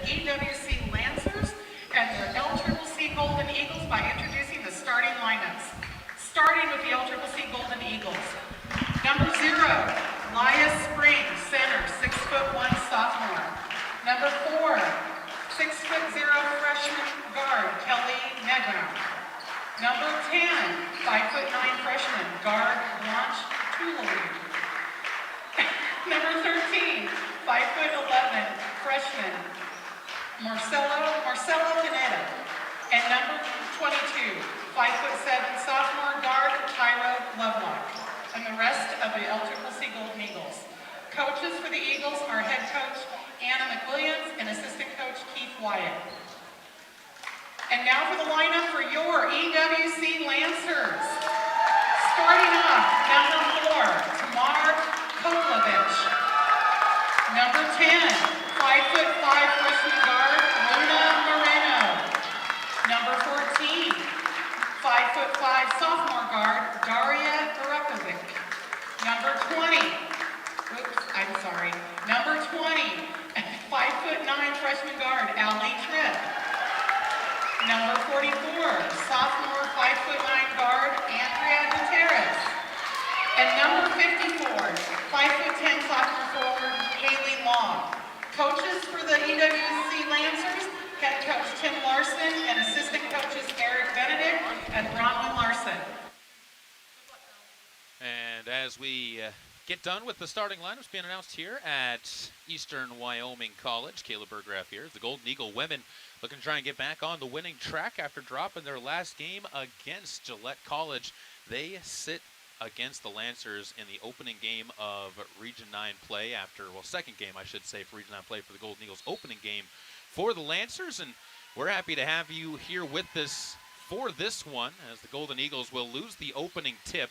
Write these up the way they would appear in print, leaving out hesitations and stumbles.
EWC Lancers and the LCCC Golden Eagles by introducing the starting lineups. Starting with the LCCC Golden Eagles. Number 0, Laya Springs, center, 6'1" sophomore. Number 4, 6'0" freshman guard, Kelly Medrown. Number 10, 5'9" freshman guard, Blanche Tulare. Number 13, 5'11" freshman, Marcelo Pineda. And number 22, 5'7" sophomore guard, Tyra Lovelock. And the rest of the LCCC Golden Eagles. Coaches for the Eagles are head coach Anna McWilliams and assistant coach Keith Wyatt. And now for the lineup for your EWC Lancers. Starting off, number 4, Tamar Koklovich. Number 10, 5'5" freshman guard, Luna Moreno. Number 14, 5'5" sophomore guard, Daria Barakovic. Number 20, number 20, 5'9" freshman guard, Ali Tripp. Number 44, sophomore 5'9" guard, Andrea Gutierrez. And number 54, 5'10" sophomore forward, Haley Long. Coaches for the EWC Lancers, head coach Tim Larson and assistant coaches Eric Benedict and Bronwyn Larson. And as we get done with the starting lineups being announced here at Eastern Wyoming College, Caleb Berggraf here. The Golden Eagle women looking to try and get back on the winning track after dropping their last game against Gillette College. They sit against the Lancers in the opening game of Region 9 play second game, I should say, for Region 9 play for the Golden Eagles, opening game for the Lancers. And we're happy to have you here with us for this one, as the Golden Eagles will lose the opening tip.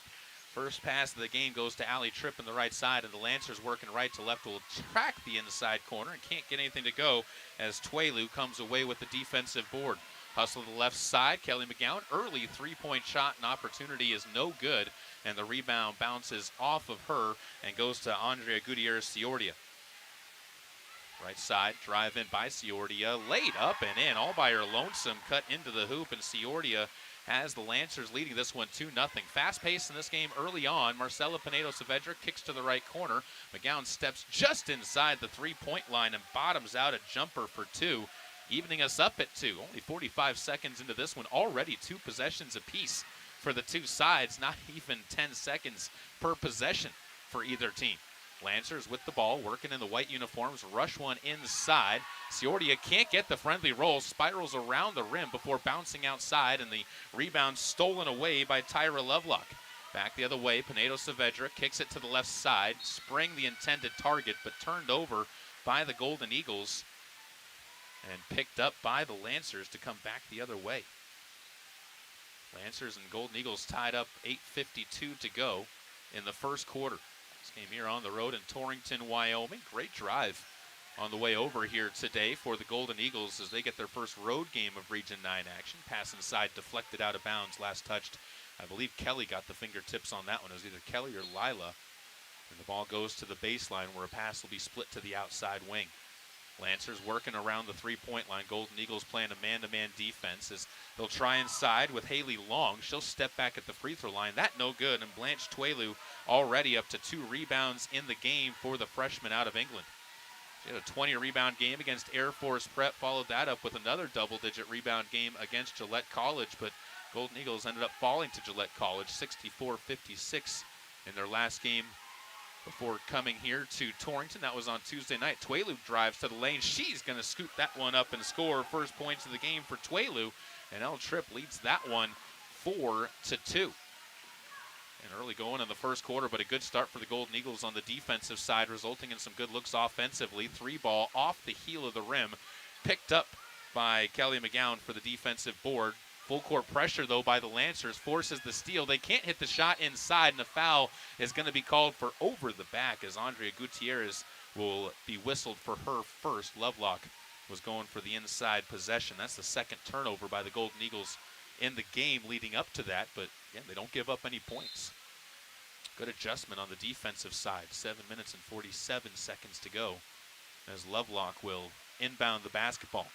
First pass of the game goes to Ali Tripp on the right side, and the Lancers working right to left will track the inside corner and can't get anything to go as Tuelu comes away with the defensive board. Hustle to the left side, Kelly McGowan, early three-point shot and opportunity is no good, and the rebound bounces off of her and goes to Andrea Gutierrez-Ciordia. Right side, drive in by Ciordia, laid up and in, all by her lonesome, cut into the hoop, and Ciordia has the Lancers leading this one 2-0. Fast pace in this game early on. Marcela Pinedo-Saavedra kicks to the right corner. McGowan steps just inside the three-point line and bottoms out a jumper for 2, evening us up at 2. Only 45 seconds into this one, already 2 possessions apiece for the two sides. Not even 10 seconds per possession for either team. Lancers with the ball, working in the white uniforms, rush one inside. Ciordia can't get the friendly roll, spirals around the rim before bouncing outside, and the rebound stolen away by Tyra Lovelock. Back the other way, Pinedo-Saavedra kicks it to the left side, spraying the intended target, but turned over by the Golden Eagles and picked up by the Lancers to come back the other way. Lancers and Golden Eagles tied up, 8:52 to go in the first quarter. This game here on the road in Torrington, Wyoming. Great drive on the way over here today for the Golden Eagles as they get their first road game of Region 9 action. Pass inside, deflected out of bounds, last touched. I believe Kelly got the fingertips on that one. It was either Kelly or Lila. And the ball goes to the baseline where a pass will be split to the outside wing. Lancers working around the three-point line. Golden Eagles playing a man-to-man defense as they'll try inside with Haley Long. She'll step back at the free throw line. That no good, and Blanche Tuelu already up to 2 rebounds in the game for the freshman out of England. She had a 20-rebound game against Air Force Prep, followed that up with another double-digit rebound game against Gillette College, but Golden Eagles ended up falling to Gillette College 64-56 in their last game before coming here to Torrington. That was on Tuesday night. Tuelu drives to the lane. She's going to scoop that one up and score. First points of the game for Tuelu, and El Tripp leads that one 4-2. And early going in the first quarter, but a good start for the Golden Eagles on the defensive side, resulting in some good looks offensively. 3-ball off the heel of the rim, picked up by Kelly McGowan for the defensive board. Full court pressure, though, by the Lancers forces the steal. They can't hit the shot inside, and a foul is going to be called for over the back as Andrea Gutierrez will be whistled for her first. Lovelock was going for the inside possession. That's the second turnover by the Golden Eagles in the game leading up to that, but again, they don't give up any points. Good adjustment on the defensive side. 7 minutes and 47 seconds to go as Lovelock will inbound the basketball.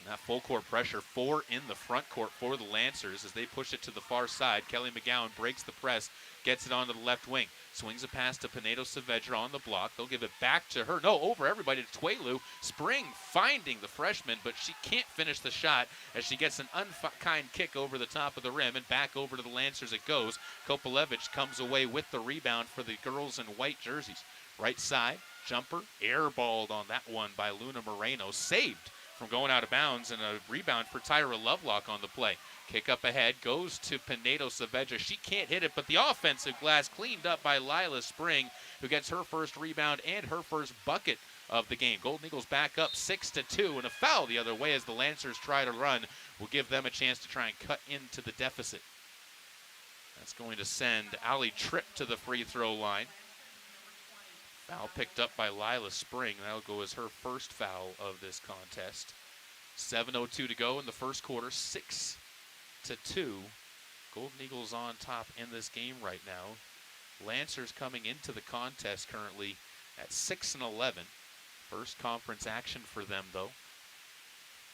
And that full court pressure, 4 in the front court for the Lancers as they push it to the far side. Kelly McGowan breaks the press, gets it onto the left wing, swings a pass to Pinedo Saavedra on the block. They'll give it back to her. No, over everybody to Tuelu. Spring finding the freshman, but she can't finish the shot as she gets an unkind kick over the top of the rim, and back over to the Lancers it goes. Kopalevich comes away with the rebound for the girls in white jerseys. Right side, jumper, airballed on that one by Luna Moreno. Saved from going out of bounds, and a rebound for Tyra Lovelock on the play. Kick up ahead, goes to Pinedo Saavedra. She can't hit it, but the offensive glass cleaned up by Lila Spring, who gets her first rebound and her first bucket of the game. Golden Eagles back up 6-2, and a foul the other way as the Lancers try to run will give them a chance to try and cut into the deficit. That's going to send Allie Tripp to the free throw line. Foul picked up by Lila Spring. That'll go as her first foul of this contest. 7:02 to go in the first quarter, 6-2. Golden Eagles on top in this game right now. Lancers coming into the contest currently at 6-11. First conference action for them, though.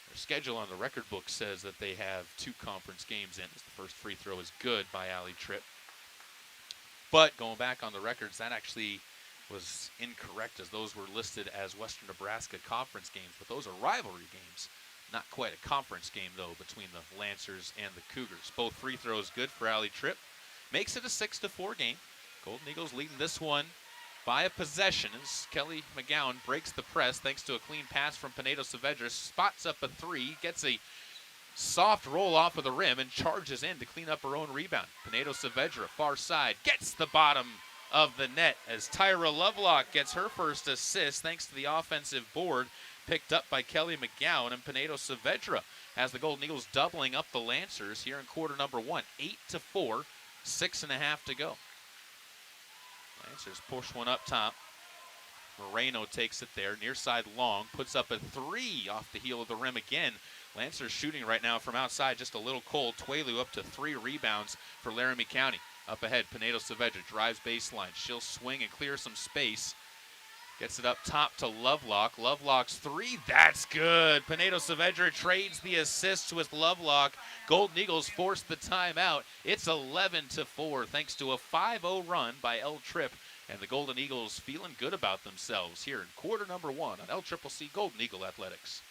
Their schedule on the record book says that they have 2 conference games in. The first free throw is good by Allie Tripp. But going back on the records, that actually was incorrect, as those were listed as Western Nebraska conference games, but those are rivalry games. Not quite a conference game, though, between the Lancers and the Cougars. Both free throws good for Allie Tripp. Makes it a 6-4 game. Golden Eagles leading this one by a possession as Kelly McGowan breaks the press thanks to a clean pass from Pinedo Saavedra. Spots up a 3, gets a soft roll off of the rim, and charges in to clean up her own rebound. Pinedo Saavedra, far side, gets the bottom of the net as Tyra Lovelock gets her first assist thanks to the offensive board picked up by Kelly McGowan, and Pinedo Saavedra has the Golden Eagles doubling up the Lancers here in quarter number 1. 8-4, 6.5 to go. Lancers push one up top. Moreno takes it there, near side long, puts up a 3 off the heel of the rim again. Lancers shooting right now from outside just a little cold. Tuelu up to 3 rebounds for Laramie County. Up ahead, Pinedo Saavedra drives baseline. She'll swing and clear some space. Gets it up top to Lovelock. Lovelock's 3, that's good. Pinedo Saavedra trades the assists with Lovelock. Golden Eagles force the timeout. It's 11-4 thanks to a 5-0 run by L Tripp. And the Golden Eagles feeling good about themselves here in quarter number 1 on LCCC Golden Eagle Athletics.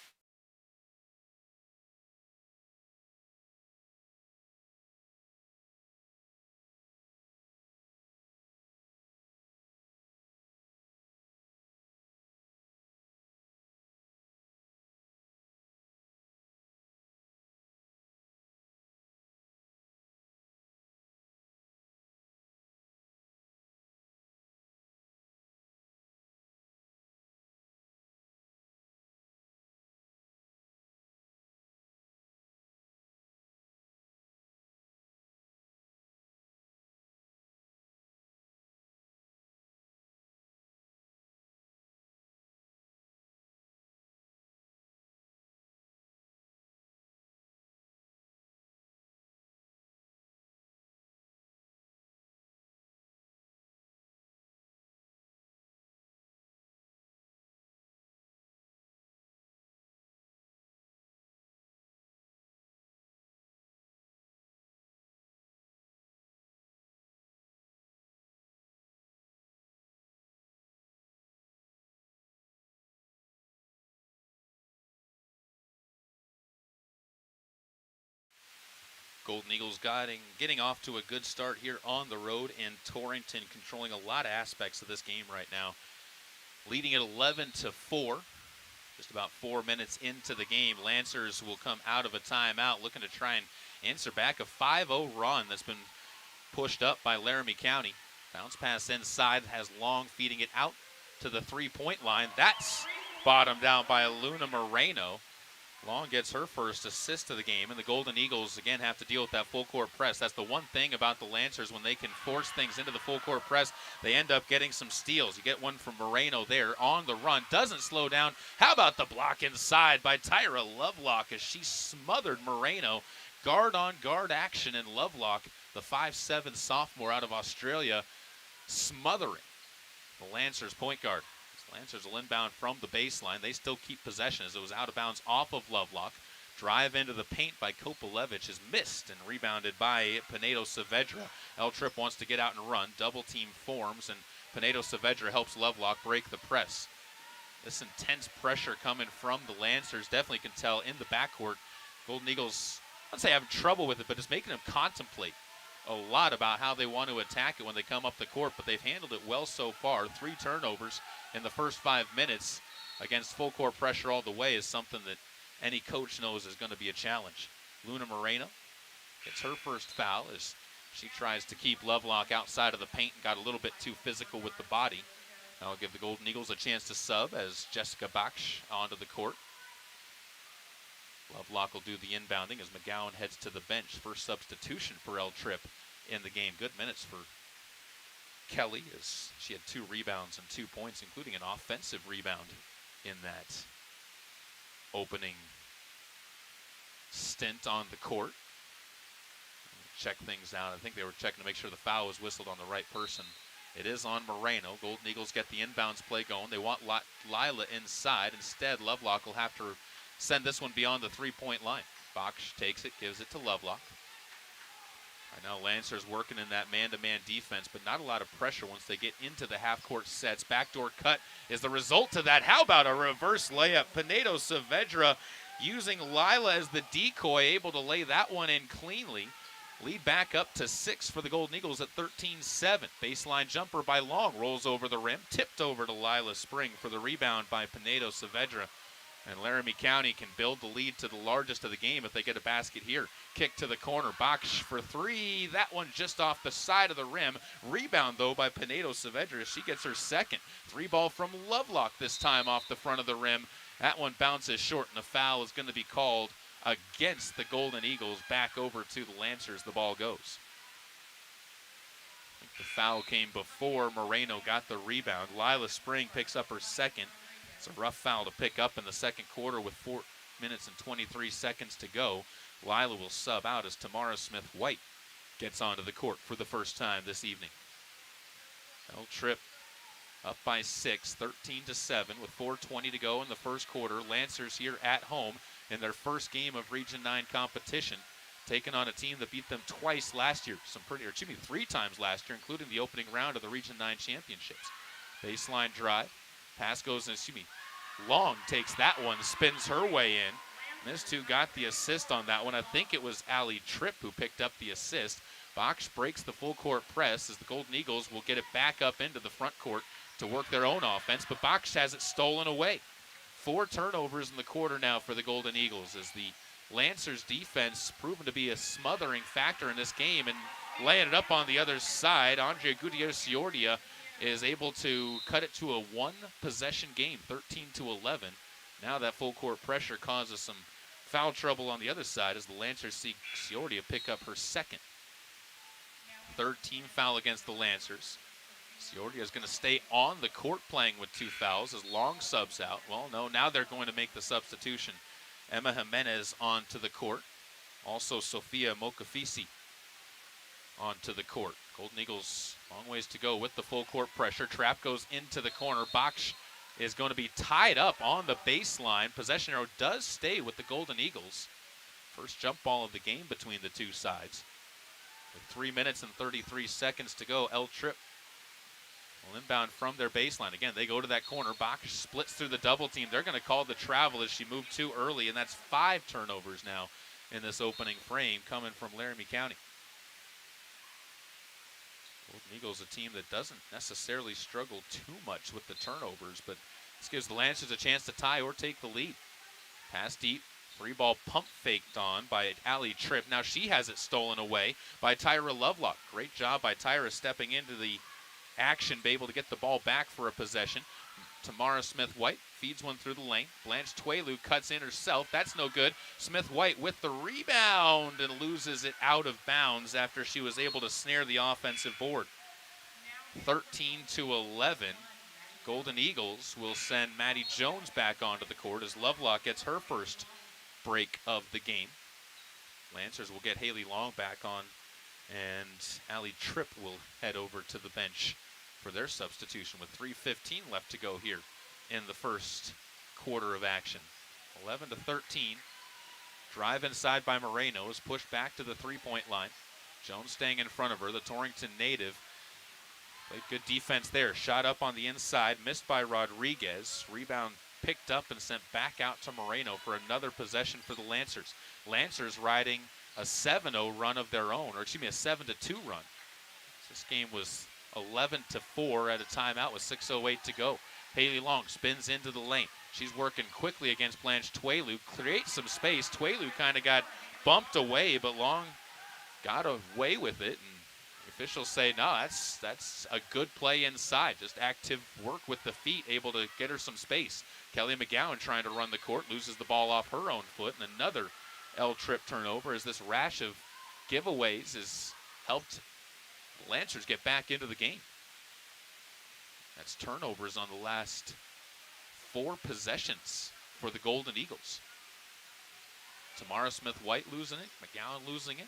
Golden Eagles getting off to a good start here on the road, and Torrington controlling a lot of aspects of this game right now. Leading at 11-4, just about 4 minutes into the game. Lancers will come out of a timeout looking to try and answer back a 5-0 run that's been pushed up by Laramie County. Bounce pass inside, has Long feeding it out to the three-point line. That's bottomed out by Luna Moreno. Long gets her first assist of the game, and the Golden Eagles again have to deal with that full court press. That's the one thing about the Lancers: when they can force things into the full court press, they end up getting some steals. You get one from Moreno there on the run, doesn't slow down. How about the block inside by Tyra Lovelock as she smothered Moreno? Guard on guard action, and Lovelock, the 5'7" sophomore out of Australia, smothering the Lancers point guard. Lancers will inbound from the baseline. They still keep possession as it was out of bounds off of Lovelock. Drive into the paint by Kopalevich is missed and rebounded by Pinedo Saavedra. El Trip wants to get out and run. Double team forms, and Pinedo Saavedra helps Lovelock break the press. This intense pressure coming from the Lancers definitely can tell in the backcourt. Golden Eagles, I'd say having trouble with it, but it's making them contemplate a lot about how they want to attack it when they come up the court, but they've handled it well so far. 3 turnovers in the first 5 minutes against full court pressure all the way is something that any coach knows is going to be a challenge. Luna Moreno gets her first foul as she tries to keep Lovelock outside of the paint and got a little bit too physical with the body. That'll give the Golden Eagles a chance to sub as Jessica Baksh onto the court. Lovelock will do the inbounding as McGowan heads to the bench. First substitution for El Trip in the game. Good minutes for Kelly as she had 2 rebounds and 2 points, including an offensive rebound in that opening stint on the court. Check things out. I think they were checking to make sure the foul was whistled on the right person. It is on Moreno. Golden Eagles get the inbounds play going. They want Lila inside. Instead, Lovelock will have to send this one beyond the 3-point line. Baksh takes it, gives it to Lovelock. Right now, Lancers working in that man-to-man defense, but not a lot of pressure once they get into the half-court sets. Backdoor cut is the result of that. How about a reverse layup? Pinedo Saavedra using Lila as the decoy, able to lay that one in cleanly. Lead back up to 6 for the Golden Eagles at 13-7. Baseline jumper by Long rolls over the rim, tipped over to Lila Spring for the rebound by Pinedo Saavedra. And Laramie County can build the lead to the largest of the game if they get a basket here. Kick to the corner, Baksh for 3. That one just off the side of the rim. Rebound, though, by Pinedo Saavedra. She gets her second. 3-ball from Lovelock this time off the front of the rim. That one bounces short, and a foul is going to be called against the Golden Eagles. Back over to the Lancers, the ball goes. I think the foul came before Moreno got the rebound. Lila Spring picks up her second. It's a rough foul to pick up in the second quarter with 4 minutes and 23 seconds to go. Lila will sub out as Tamara Smith-White gets onto the court for the first time this evening. El Trip up by 6, 13-7 with 4:20 to go in the first quarter. Lancers here at home in their first game of Region 9 competition, taking on a team that beat them twice last year. 3 times last year, including the opening round of the Region 9 championships. Baseline drive. Pass goes, Long takes that one, spins her way in. And these two got the assist on that one. I think it was Allie Tripp who picked up the assist. Baksh breaks the full court press as the Golden Eagles will get it back up into the front court to work their own offense, but Baksh has it stolen away. 4 turnovers in the quarter now for the Golden Eagles as the Lancers defense proven to be a smothering factor in this game, and laying it up on the other side, Andrea Gutierrez-Ciordia is able to cut it to a 1-possession game, 13-11. Now that full court pressure causes some foul trouble on the other side as the Lancers see Ciordia pick up her second. 3rd team foul against the Lancers. Ciordia is going to stay on the court playing with 2 fouls as Long subs out. Well, no, now they're going to make the substitution. Emma Jimenez onto the court. Also Sofia Mokafisi onto the court. Golden Eagles, long ways to go with the full court pressure. Trap goes into the corner. Baksh is going to be tied up on the baseline. Possession arrow does stay with the Golden Eagles. First jump ball of the game between the two sides. With 3 minutes and 33 seconds to go, El Trip will inbound from their baseline. Again, they go to that corner. Baksh splits through the double team. They're going to call the travel as she moved too early, and that's 5 turnovers now in this opening frame coming from Laramie County. Golden Eagles, a team that doesn't necessarily struggle too much with the turnovers, but this gives the Lancers a chance to tie or take the lead. Pass deep, 3-ball pump faked on by Allie Tripp. Now she has it stolen away by Tyra Lovelock. Great job by Tyra stepping into the action, be able to get the ball back for a possession. Tamara Smith-White feeds one through the lane. Blanche Twelu cuts in herself. That's no good. Smith-White with the rebound and loses it out of bounds after she was able to snare the offensive board. 13-11. Golden Eagles will send Maddie Jones back onto the court as Lovelock gets her first break of the game. Lancers will get Haley Long back on, and Allie Tripp will head over to the bench for their substitution with 3:15 left to go here in the first quarter of action. 11-13. Drive inside by Moreno is pushed back to the three-point line. Jones staying in front of her. The Torrington native played good defense there. Shot up on the inside, missed by Rodriguez. Rebound picked up and sent back out to Moreno for another possession for the Lancers. Lancers riding a 7-0 run of their own, or excuse me, a 7-2 run. This game was 11-4 at a timeout with 6:08 to go. Haley Long spins into the lane. She's working quickly against Blanche Twelu, creates some space. Twelu kind of got bumped away, but Long got away with it. And the officials say, no, that's a good play inside. Just active work with the feet, able to get her some space. Kelly McGowan trying to run the court, loses the ball off her own foot, and another L-trip turnover as this rash of giveaways has helped Lancers get back into the game. That's turnovers on the last 4 possessions for the Golden Eagles. Tamara Smith-White losing it, McGowan losing it,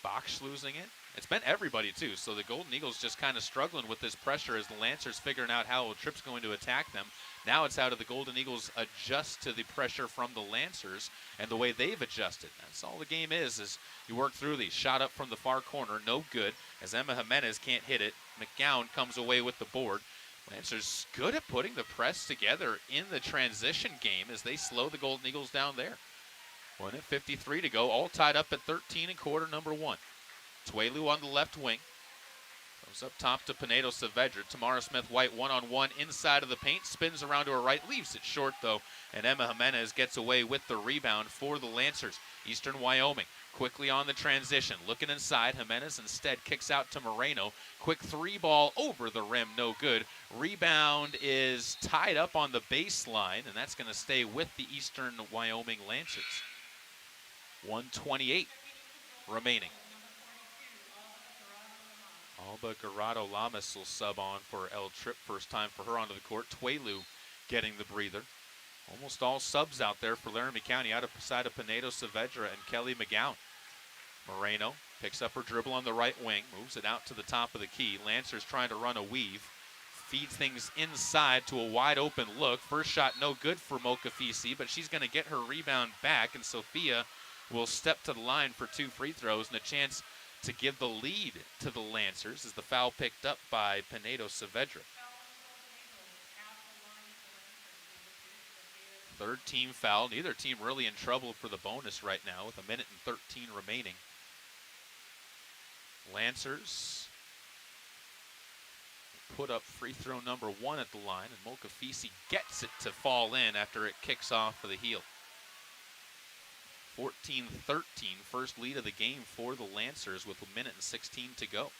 Bach losing it. It's been everybody too, so the Golden Eagles just kind of struggling with this pressure as the Lancers figuring out how Tripp's going to attack them. Now it's how do the Golden Eagles adjust to the pressure from the Lancers and the way they've adjusted. That's all the game is you work through these. Shot up from the far corner, no good, as Emma Jimenez can't hit it. McGowan comes away with the board. Lancers good at putting the press together in the transition game as they slow the Golden Eagles down there. 1:53 to go, all tied up at 13 in quarter number 1. Twelu on the left wing. Goes up top to Pinedo Saavedra. Tamara Smith-White one-on-one inside of the paint. Spins around to her right. Leaves it short, though. And Emma Jimenez gets away with the rebound for the Lancers. Eastern Wyoming quickly on the transition. Looking inside. Jimenez instead kicks out to Moreno. Quick 3-ball over the rim. No good. Rebound is tied up on the baseline, and that's going to stay with the Eastern Wyoming Lancers. 1:28 remaining. Alba Garado Lamas will sub on for El Trip. First time for her onto the court. Twelu getting the breather. Almost all subs out there for Laramie County outside of Pinedo Saavedra and Kelly McGowan. Moreno picks up her dribble on the right wing. Moves it out to the top of the key. Lancers trying to run a weave. Feeds things inside to a wide open look. First shot no good for Mokafisi, but she's going to get her rebound back. And Sophia will step to the line for 2 free throws and a chance to give the lead to the Lancers as the foul picked up by Pinedo Saavedra. Third team foul. Neither team really in trouble for the bonus right now with 1:13 remaining. Lancers put up free throw number 1 at the line, and Mokafisi gets it to fall in after it kicks off for the heel. 14-13, first lead of the game for the Lancers with 1:16 to go.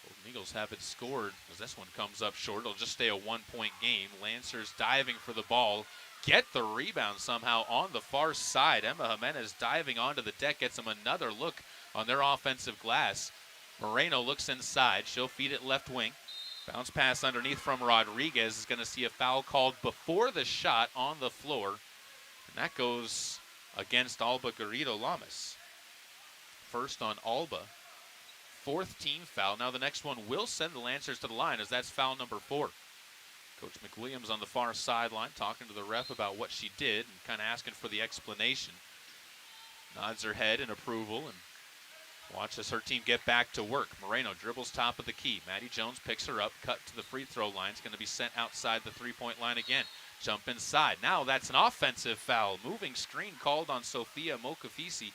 Golden Eagles have it scored as this one comes up short. It'll just stay a 1-point game. Lancers diving for the ball. Get the rebound somehow on the far side. Emma Jimenez diving onto the deck gets them another look on their offensive glass. Moreno looks inside. She'll feed it left wing. Bounce pass underneath from Rodriguez is going to see a foul called before the shot on the floor. And that goes against Alba Garrido Lamas. First on Alba. 4th team foul. Now the next one will send the Lancers to the line as that's foul number 4. Coach McWilliams on the far sideline talking to the ref about what she did and kind of asking for the explanation. Nods her head in approval and watches her team get back to work. Moreno dribbles top of the key. Maddie Jones picks her up, cut to the free throw line. It's going to be sent outside the 3-point line again. Jump inside. Now that's an offensive foul. Moving screen called on Sophia Mokafisi.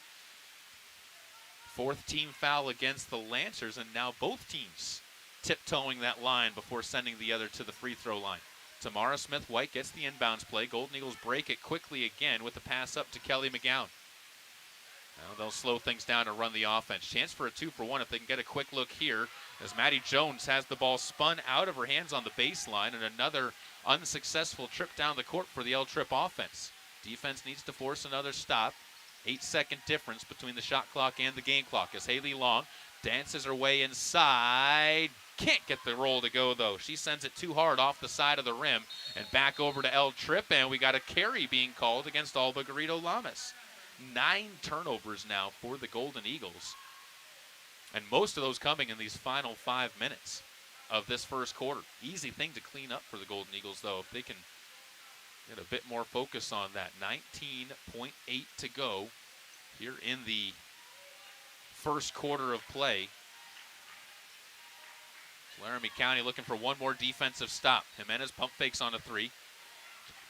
4th team foul against the Lancers, and now both teams tiptoeing that line before sending the other to the free throw line. Tamara Smith-White gets the inbounds play. Golden Eagles break it quickly again with a pass up to Kelly McGowan. Now they'll slow things down and run the offense. Chance for a 2-for-1 if they can get a quick look here as Maddie Jones has the ball spun out of her hands on the baseline, and another unsuccessful trip down the court for the L-Trip offense. Defense needs to force another stop. 8-second difference between the shot clock and the game clock as Haley Long dances her way inside. Can't get the roll to go, though. She sends it too hard off the side of the rim and back over to L-Trip, and we got a carry being called against Alba Garrido Lamas. 9 turnovers now for the Golden Eagles. And most of those coming in these final 5 minutes of this first quarter. Easy thing to clean up for the Golden Eagles, though, if they can get a bit more focus on that. 19.8 to go here in the first quarter of play. Laramie County looking for one more defensive stop. Jimenez pump fakes on a three.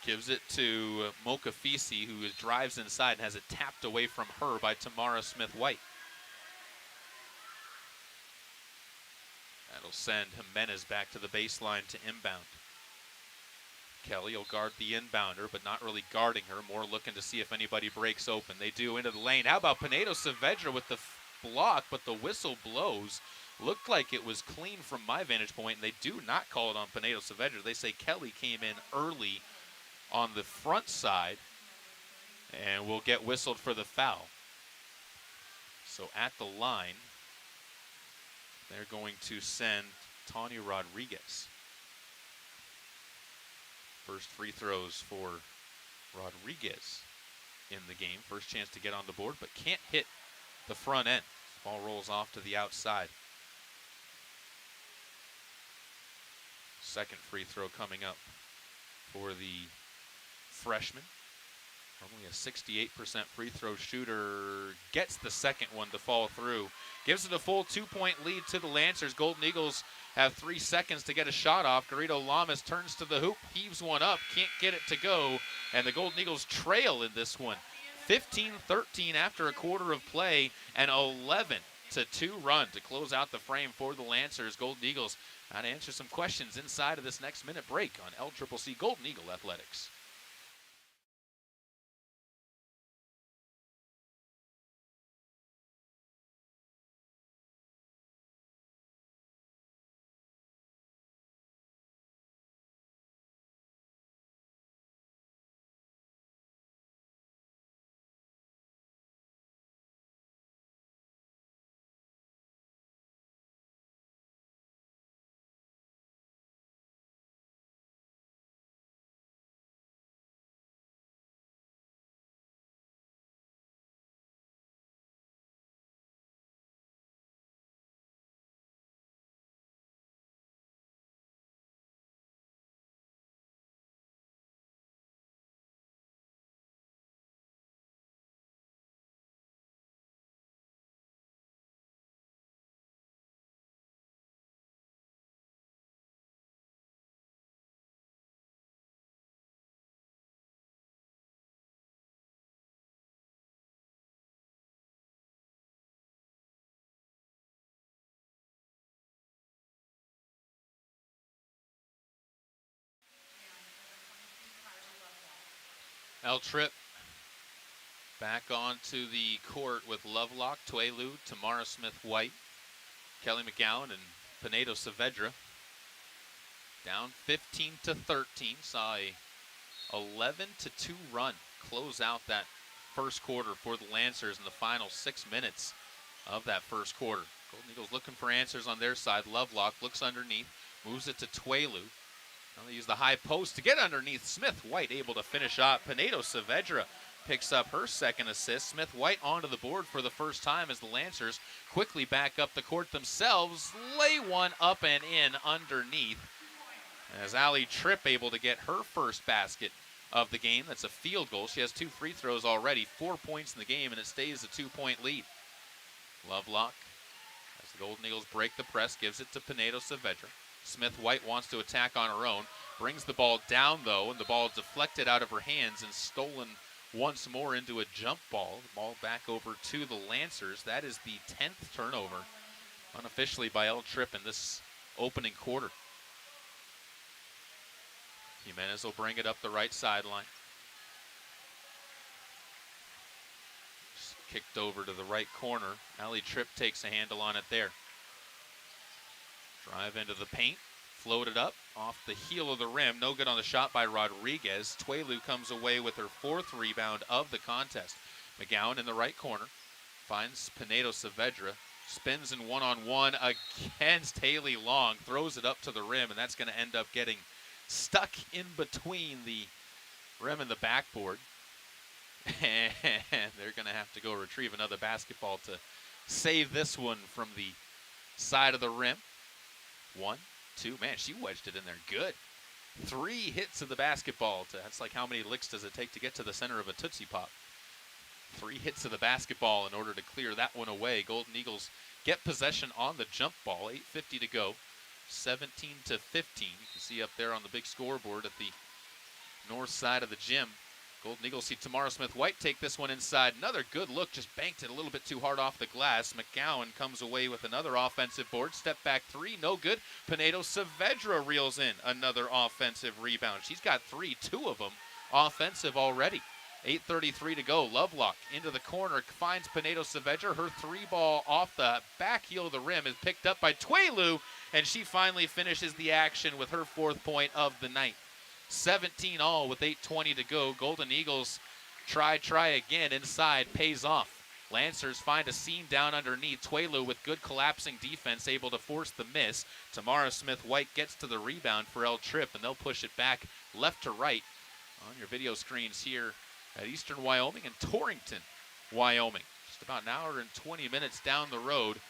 Gives it to Mokafisi, who drives inside and has it tapped away from her by Tamara Smith-White. That'll send Jimenez back to the baseline to inbound. Kelly will guard the inbounder, but not really guarding her, more looking to see if anybody breaks open. They do into the lane. How about Pinedo Saavedra with the block, but the whistle blows. Looked like it was clean from my vantage point, and they do not call it on Pinedo Saavedra. They say Kelly came in early on the front side and will get whistled for the foul. So at the line, they're going to send Tanya Rodriguez. First free throws for Rodriguez in the game. First chance to get on the board, but can't hit the front end. Ball rolls off to the outside. Second free throw coming up for the freshman. Only a 68% free throw shooter. Gets the second one to fall through. Gives it a full 2-point lead to the Lancers. Golden Eagles have 3 seconds to get a shot off. Garrido Lamas turns to the hoop, heaves one up, can't get it to go, and the Golden Eagles trail in this one. 15-13 after a quarter of play, and 11-2 run to close out the frame for the Lancers. Golden Eagles got to answer some questions inside of this next minute break on LCCC Golden Eagle Athletics. El Trip back onto the court with Lovelock, Tuelu, Tamara Smith-White, Kelly McGowan, and Pinedo Saavedra. Down 15-13, saw a 11-2 run close out that first quarter for the Lancers in the final 6 minutes of that first quarter. Golden Eagles looking for answers on their side. Lovelock looks underneath, moves it to Tuelu. Now they use the high post to get underneath. Smith-White able to finish up. Pinedo Saavedra picks up her second assist. Smith-White onto the board for the first time as the Lancers quickly back up the court themselves. Lay one up and in underneath. As Allie Tripp able to get her first basket of the game. That's a field goal. She has 2 free throws already. 4 points in the game, and it stays a 2-point lead. Lovelock, as the Golden Eagles break the press, gives it to Pinedo Saavedra. Smith-White wants to attack on her own. Brings the ball down, though, and the ball deflected out of her hands and stolen once more into a jump ball. The ball back over to the Lancers. That is the 10th turnover, unofficially by El Trip in this opening quarter. Jimenez will bring it up the right sideline. Just kicked over to the right corner. Allie Tripp takes a handle on it there. Drive into the paint, floated up off the heel of the rim. No good on the shot by Rodriguez. Tuelu comes away with her 4th rebound of the contest. McGowan in the right corner finds Pinedo Saavedra. Spins in one-on-one against Haley Long. Throws it up to the rim, and that's going to end up getting stuck in between the rim and the backboard. And they're going to have to go retrieve another basketball to save this one from the side of the rim. 1, 2, man, she wedged it in there good. 3 hits of the basketball. That's like how many licks does it take to get to the center of a Tootsie Pop? 3 hits of the basketball in order to clear that one away. Golden Eagles get possession on the jump ball. 8:50 to go. 17-15. You can see up there on the big scoreboard at the north side of the gym. Golden Eagles see Tamara Smith-White take this one inside. Another good look, just banked it a little bit too hard off the glass. McGowan comes away with another offensive board. Step back 3, no good. Pinedo Saavedra reels in another offensive rebound. She's got 3, 2 of them offensive already. 8:33 to go. Lovelock into the corner, finds Pinedo Saavedra. Her 3-ball off the back heel of the rim is picked up by Twelu, and she finally finishes the action with her 4th point of the night. 17 all with 8:20 to go. Golden Eagles try again inside, pays off. Lancers find a seam down underneath. Twelu with good collapsing defense, able to force the miss. Tamara Smith-White gets to the rebound for El Tripp, and they'll push it back left to right on your video screens here at Eastern Wyoming and Torrington, Wyoming. Just about an hour and 20 minutes down the road.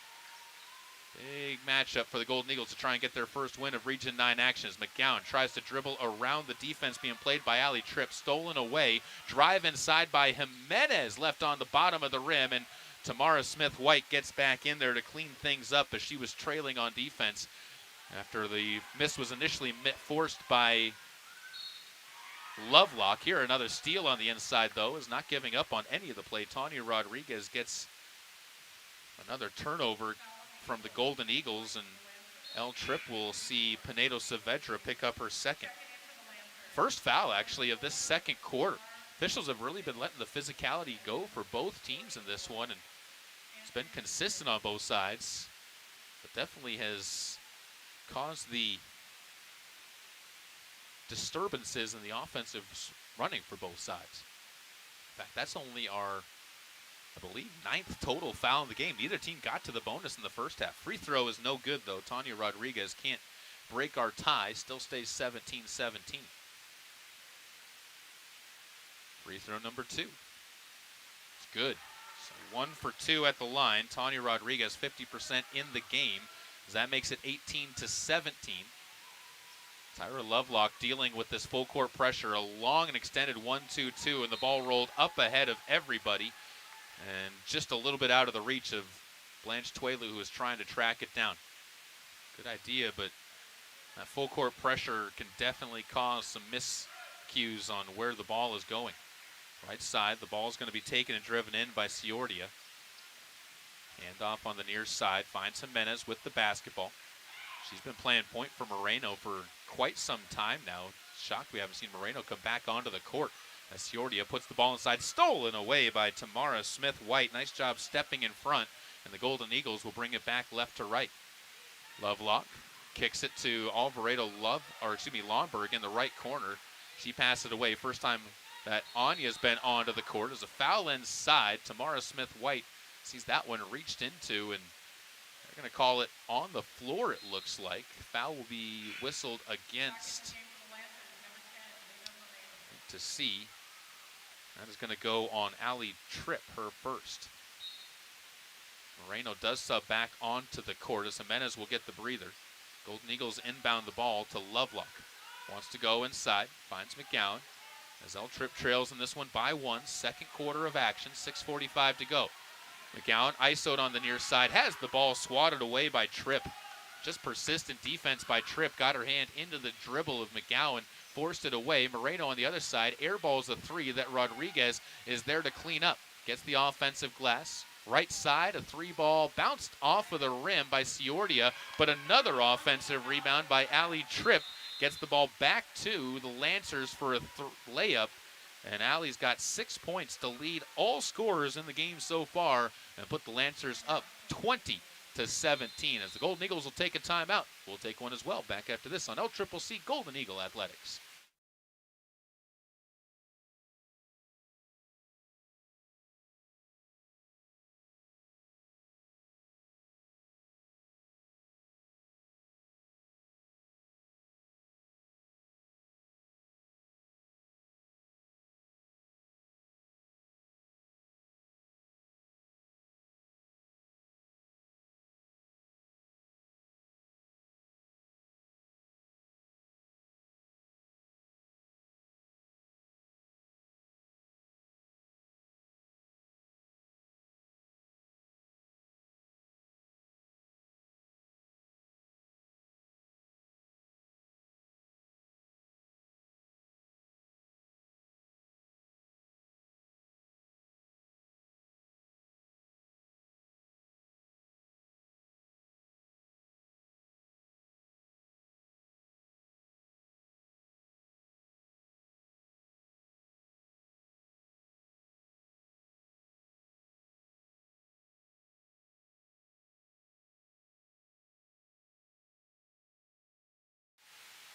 Big matchup for the Golden Eagles to try and get their first win of Region 9 action as McGowan tries to dribble around the defense being played by Ali Tripp. Stolen away. Drive inside by Jimenez, left on the bottom of the rim, and Tamara Smith-White gets back in there to clean things up as she was trailing on defense after the miss was initially forced by Lovelock. Here another steal on the inside, though, is not giving up on any of the play. Tanya Rodriguez gets another turnover from the Golden Eagles, and El Tripp will see Pinedo Saavedra pick up her 2nd. First foul, actually, of this 2nd quarter. Officials have really been letting the physicality go for both teams in this one, and it's been consistent on both sides, but definitely has caused the disturbances in the offensive running for both sides. In fact, that's only our, I believe, 9th total foul in the game. Neither team got to the bonus in the first half. Free throw is no good, though. Tanya Rodriguez can't break our tie. Still stays 17-17. Free throw number 2. It's good. So 1 for 2 at the line. Tanya Rodriguez 50% in the game. That makes it 18-17. Tyra Lovelock dealing with this full court pressure. A long and extended 1-2-2, and the ball rolled up ahead of everybody. And just a little bit out of the reach of Blanche Twelu, who is trying to track it down. Good idea, but that full court pressure can definitely cause some miscues on where the ball is going. Right side, the ball is going to be taken and driven in by Ciordia. Hand off on the near side, finds Jimenez with the basketball. She's been playing point for Moreno for quite some time now. Shocked we haven't seen Moreno come back onto the court. As Ciordia puts the ball inside, stolen away by Tamara Smith-White. Nice job stepping in front, and the Golden Eagles will bring it back left to right. Lovelock kicks it to Lomberg in the right corner. She passes it away. First time that Anya's been onto the court. As a foul inside, Tamara Smith-White sees that one reached into, and they're going to call it on the floor, it looks like. Foul will be whistled against, to see. That is going to go on Ali Tripp, her first. Moreno does sub back onto the court as Jimenez will get the breather. Golden Eagles inbound the ball to Lovelock. Wants to go inside, finds McGowan. As El Tripp trails in this one by 1, 2nd quarter of action, 6:45 to go. McGowan isoed on the near side, has the ball swatted away by Tripp. Just persistent defense by Tripp, got her hand into the dribble of McGowan, forced it away. Moreno on the other side, airballs a 3 that Rodriguez is there to clean up. Gets the offensive glass. Right side, a 3-ball bounced off of the rim by Ciordia, but another offensive rebound by Ali Tripp. Gets the ball back to the Lancers for a layup. And Allie's got 6 points to lead all scorers in the game so far and put the Lancers up 20-17. As the Golden Eagles will take a timeout, we'll take one as well. Back after this on LCCC Golden Eagle Athletics.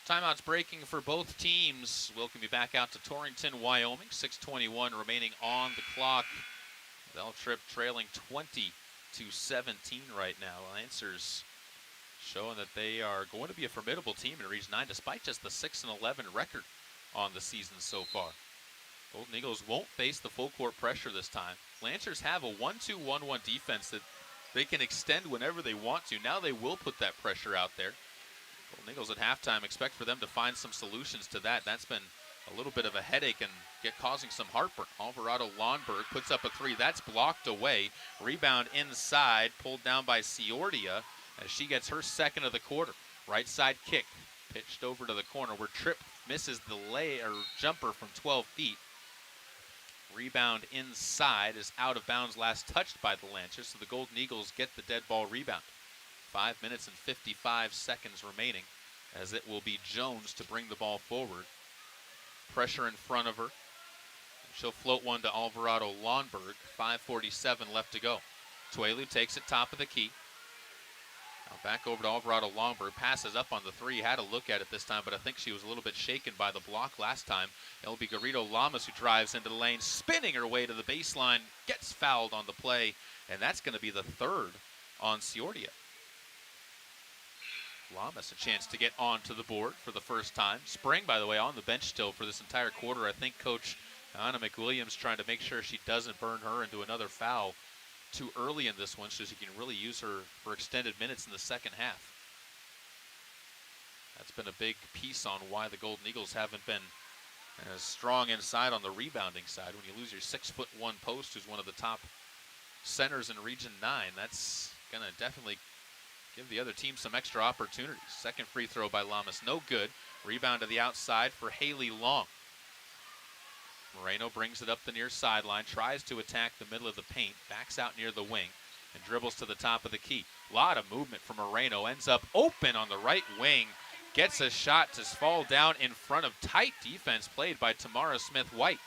Timeouts breaking for both teams. Welcome you back out to Torrington, Wyoming. 6:21 remaining on the clock. L Trip trailing 20-17 right now. Lancers showing that they are going to be a formidable team in Region 9 despite just the 6-11 record on the season so far. Golden Eagles won't face the full court pressure this time. Lancers have a 1-2-1-1 defense that they can extend whenever they want to. Now they will put that pressure out there. Golden Eagles at halftime, expect for them to find some solutions to that. That's been a little bit of a headache and causing some heartburn. Alvarado Lonberg puts up a three. That's blocked away. Rebound inside, pulled down by Ciordia as she gets her second of the quarter. Right side kick, pitched over to the corner where Tripp misses the jumper from 12 feet. Rebound inside is out of bounds, last touched by the Lancers, so the Golden Eagles get the dead ball rebound. 5 minutes and 55 seconds remaining as it will be Jones to bring the ball forward. Pressure in front of her. She'll float one to Alvarado Lonberg. 5:47 left to go. Tuelu takes it top of the key. Now back over to Alvarado Lonberg. Passes up on the three. Had a look at it this time, but I think she was a little bit shaken by the block last time. It'll be Garrido Lamas who drives into the lane, spinning her way to the baseline. Gets fouled on the play, and that's going to be the third on Ciordia. Lamas a chance to get onto the board for the first time. Spring, by the way, on the bench still for this entire quarter. I think Coach Anna McWilliams trying to make sure she doesn't burn her into another foul too early in this one so she can really use her for extended minutes in the second half. That's been a big piece on why the Golden Eagles haven't been as strong inside on the rebounding side. When you lose your 6'1" post, who's one of the top centers in Region 9, that's going to definitely give the other team some extra opportunities. Second free throw by Lamas, no good. Rebound to the outside for Haley Long. Moreno brings it up the near sideline, tries to attack the middle of the paint, backs out near the wing, and dribbles to the top of the key. A lot of movement from Moreno, ends up open on the right wing, gets a shot to fall down in front of tight defense played by Tamara Smith-White.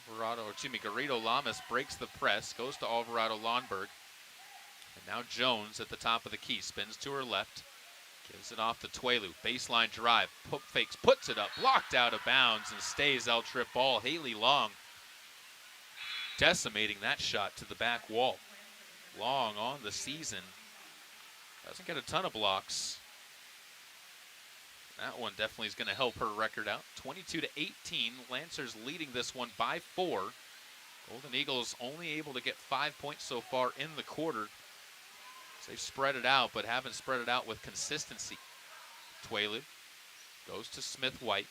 Garrido Lamas breaks the press, goes to Alvarado Lonberg. And now Jones at the top of the key, spins to her left, gives it off to Tuelu. Baseline drive, fakes, puts it up, blocked out of bounds, and stays L Trip ball. Haley Long decimating that shot to the back wall. Long on the season doesn't get a ton of blocks. That one definitely is going to help her record out. 22-18, Lancers leading this one by 4. Golden Eagles only able to get 5 points so far in the quarter. They've spread it out, but haven't spread it out with consistency. Tuelu goes to Smith-White.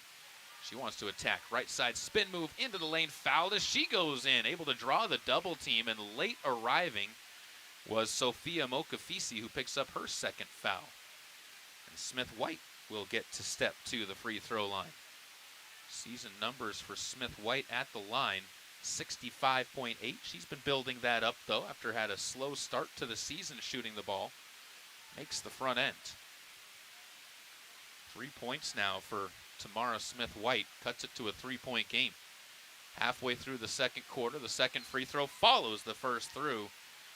She wants to attack. Right side spin move into the lane. Fouled as she goes in. Able to draw the double team, and late arriving was Sophia Mokafisi, who picks up her second foul. And Smith-White will get to step to the free throw line. Season numbers for Smith-White at the line. 65.8. She's been building that up, though, after had a slow start to the season shooting the ball. Makes the front end. 3 points now for Tamara Smith-White. Cuts it to a 3-point game. Halfway through the second quarter, the second free throw follows the first through.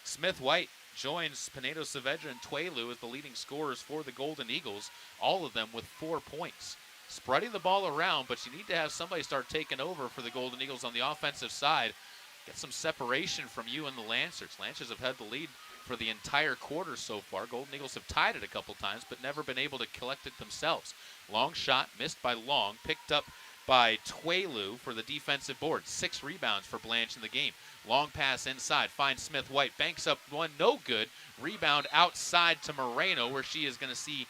Smith-White joins Pinedo Saavedra and Tuelu as the leading scorers for the Golden Eagles, all of them with 4 points. Spreading the ball around, but you need to have somebody start taking over for the Golden Eagles on the offensive side. Get some separation from you and the Lancers. Lancers have had the lead for the entire quarter so far. Golden Eagles have tied it a couple times, but never been able to collect it themselves. Long shot, missed by Long, picked up by Tuelu for the defensive board. 6 rebounds for Blanche in the game. Long pass inside, finds Smith-White, banks up one, no good. Rebound outside to Moreno, where she is going to see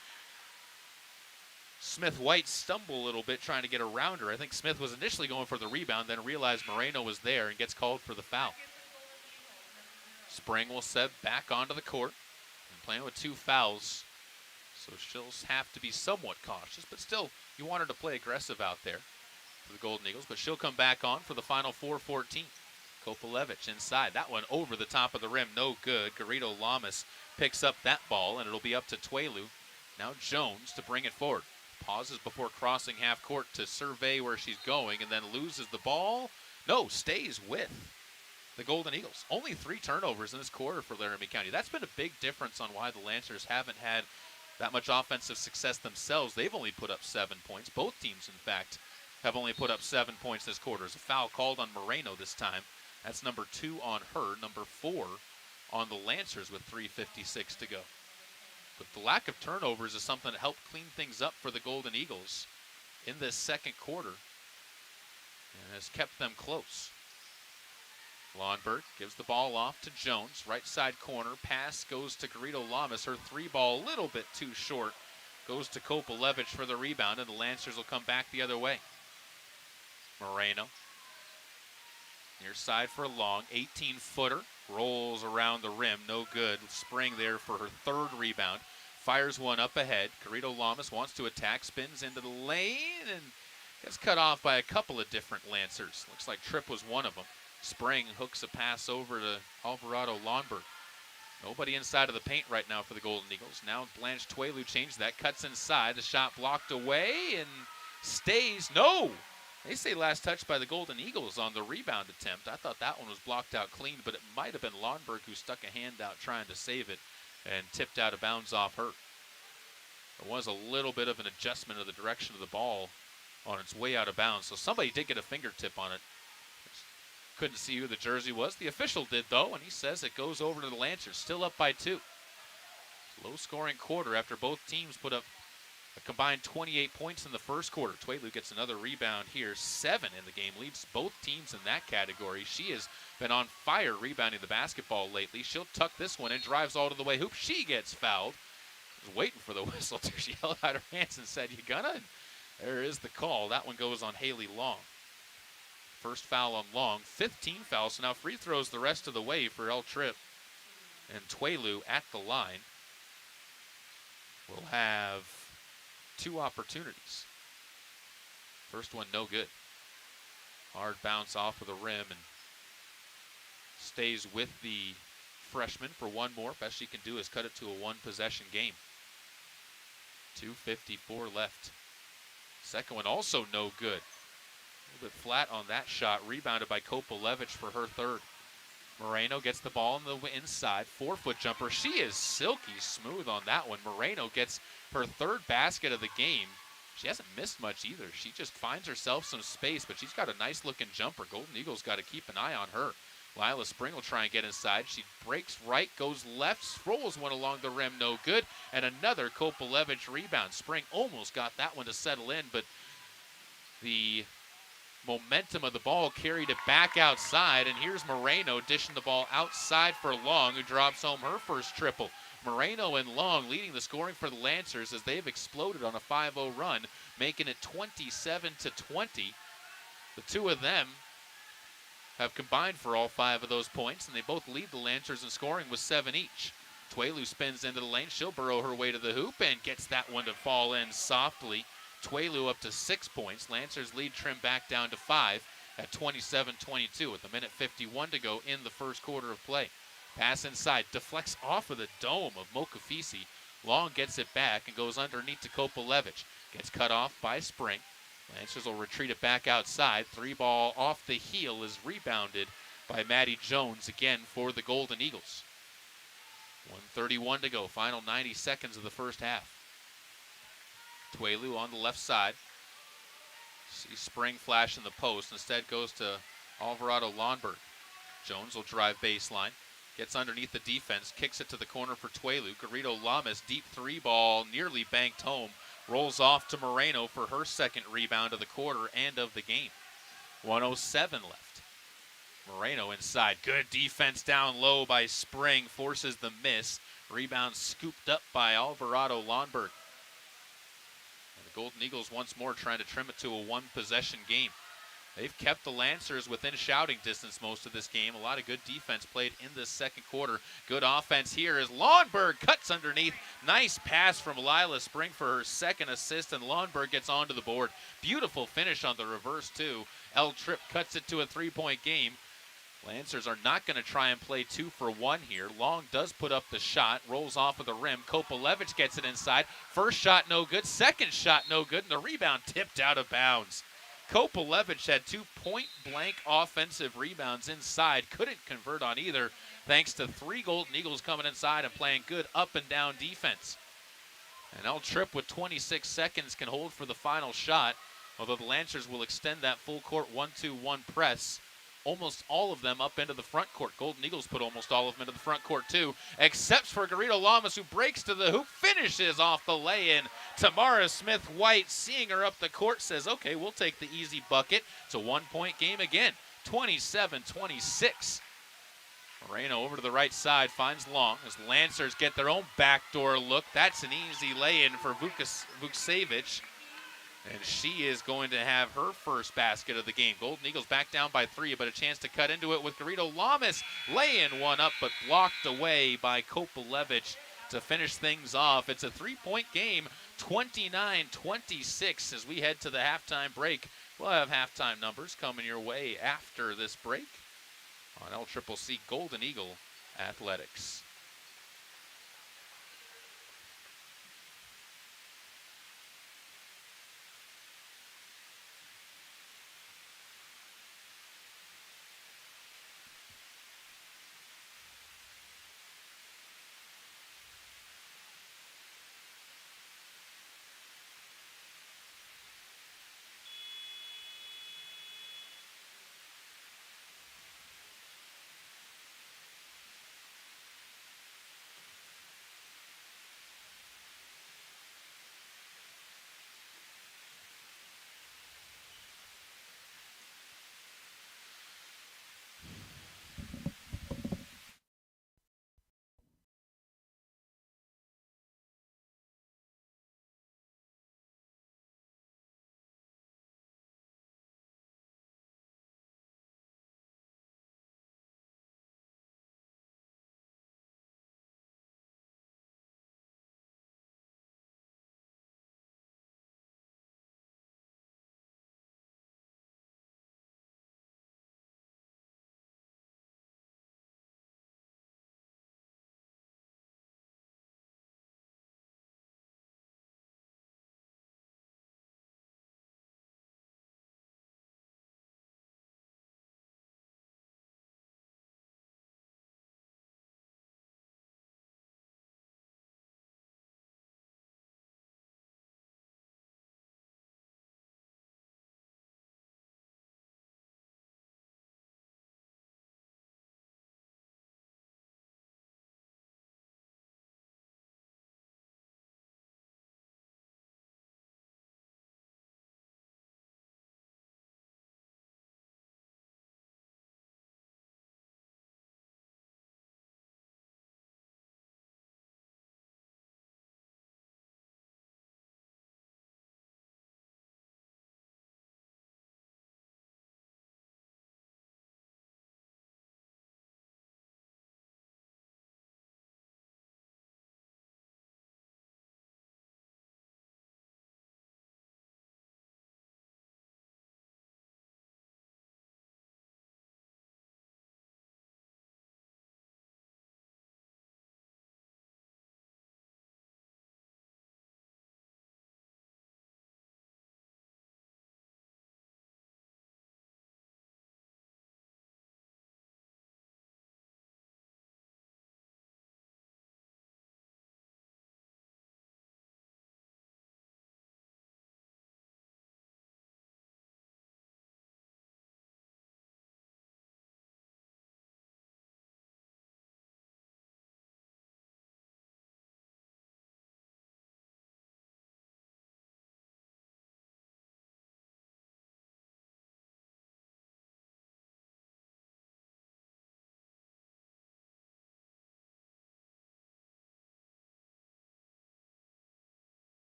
Smith-White stumble a little bit trying to get around her. I think Smith was initially going for the rebound, then realized Moreno was there and gets called for the foul. Spring will set back onto the court and playing with 2 fouls. So she'll have to be somewhat cautious, but still, you want her to play aggressive out there for the Golden Eagles. But she'll come back on for the final 4:14. Kopalevich inside. That one over the top of the rim, no good. Garrido Lamas picks up that ball, and it'll be up to Tuelu. Now Jones to bring it forward. Pauses before crossing half court to survey where she's going, and then loses the ball. No, stays with the Golden Eagles. Only 3 turnovers in this quarter for Laramie County. That's been a big difference on why the Lancers haven't had that much offensive success themselves. They've only put up 7 points. Both teams, in fact, have only put up 7 points this quarter. There's a foul called on Moreno this time. That's number 2 on her, number 4 on the Lancers with 3:56 to go. But the lack of turnovers is something that helped clean things up for the Golden Eagles in this second quarter and has kept them close. Lundberg gives the ball off to Jones. Right side corner. Pass goes to Garrido Lamas. Her 3-ball a little bit too short. Goes to Kopalevich for the rebound, and the Lancers will come back the other way. Moreno. Near side for Long. 18-footer. Rolls around the rim. No good. Spring there for her 3rd rebound. Fires one up ahead. Garrido Lamas wants to attack. Spins into the lane and gets cut off by a couple of different Lancers. Looks like Tripp was one of them. Spring hooks a pass over to Alvarado Lundberg. Nobody inside of the paint right now for the Golden Eagles. Now Blanche Tuelu changed that. Cuts inside. The shot blocked away and stays. No! They say last touch by the Golden Eagles on the rebound attempt. I thought that one was blocked out clean, but it might have been Lundberg who stuck a hand out trying to save it and tipped out of bounds off her. There was a little bit of an adjustment of the direction of the ball on its way out of bounds, so somebody did get a fingertip on it. Couldn't see who the jersey was. The official did, though, and he says it goes over to the Lancers. Still up by 2. Low-scoring quarter after both teams put up a combined 28 points in the first quarter. Tuelu gets another rebound here. 7 in the game. Leads both teams in that category. She has been on fire rebounding the basketball lately. She'll tuck this one and drives all to the way hoop. She gets fouled. Was waiting for the whistle. She held out her hands and said, "You gonna?" And there is the call. That one goes on Haley Long. First foul on Long, 15 fouls, so now free throws the rest of the way for El Tripp. And Tuelu at the line will have 2 opportunities. First one, no good. Hard bounce off of the rim and stays with the freshman for one more. Best she can do is cut it to a 1-possession game. 2:54 left. Second one also no good. A little bit flat on that shot. Rebounded by Kopalevich for her 3rd. Moreno gets the ball on the inside. 4-foot jumper. She is silky smooth on that one. Moreno gets her 3rd basket of the game. She hasn't missed much either. She just finds herself some space, but she's got a nice looking jumper. Golden Eagles got to keep an eye on her. Lila Spring will try and get inside. She breaks right, goes left, rolls one along the rim, no good. And another Kopalevich rebound. Spring almost got that one to settle in, but the momentum of the ball carried it back outside, and here's Moreno dishing the ball outside for Long, who drops home her first triple. Moreno and Long leading the scoring for the Lancers as they've exploded on a 5-0 run, making it 27-20. The 2 of them have combined for all 5 of those points, and they both lead the Lancers in scoring with 7 each. Tuelu spins into the lane. She'll burrow her way to the hoop and gets that one to fall in softly. Tuelu up to 6 points. Lancers lead trim back down to 5 at 27-22 with 1:51 to go in the first quarter of play. Pass inside, deflects off of the dome of Mokafisi. Long gets it back and goes underneath to Kopalevich. Gets cut off by Spring. Lancers will retreat it back outside. 3-ball off the heel is rebounded by Maddie Jones again for the Golden Eagles. 1:31 to go, final 90 seconds of the first half. Tuelu on the left side. See Spring flash in the post. Instead goes to Alvarado Lundberg. Jones will drive baseline. Gets underneath the defense. Kicks it to the corner for Tuelu. Garrido Lamas, deep 3-ball, nearly banked home. Rolls off to Moreno for her 2nd rebound of the quarter and of the game. 1:07 left. Moreno inside. Good defense down low by Spring. Forces the miss. Rebound scooped up by Alvarado Lundberg. Golden Eagles once more trying to trim it to a 1-possession game. They've kept the Lancers within shouting distance most of this game. A lot of good defense played in this second quarter. Good offense here as Lundberg cuts underneath. Nice pass from Lila Spring for her 2nd assist, and Lundberg gets onto the board. Beautiful finish on the reverse, too. El Tripp cuts it to a 3-point game. Lancers are not going to try and play 2 for 1 here. Long does put up the shot, rolls off of the rim. Kopalevich gets it inside. First shot no good, 2nd shot no good, and the rebound tipped out of bounds. Kopalevich had 2 point-blank offensive rebounds inside. Couldn't convert on either, thanks to 3 Golden Eagles coming inside and playing good up and down defense. And L Tripp with 26 seconds can hold for the final shot, although the Lancers will extend that full court 1-2-1 press. Almost all of them up into the front court. Golden Eagles put almost all of them into the front court too, except for Garrido Lamas, who breaks to the hoop, finishes off the lay-in. Tamara Smith-White, seeing her up the court, says, okay, we'll take the easy bucket. It's a one-point game again, 27-26. Moreno over to the right side, finds Long as Lancers get their own backdoor look. That's an easy lay-in for Vukcevic. And she is going to have her first basket of the game. Golden Eagles back down by 3, but a chance to cut into it with Garrido Lamas. Laying one up, but blocked away by Kopalevich to finish things off. It's a 3-point game, 29-26 as we head to the halftime break. We'll have halftime numbers coming your way after this break on LCCC Golden Eagle Athletics.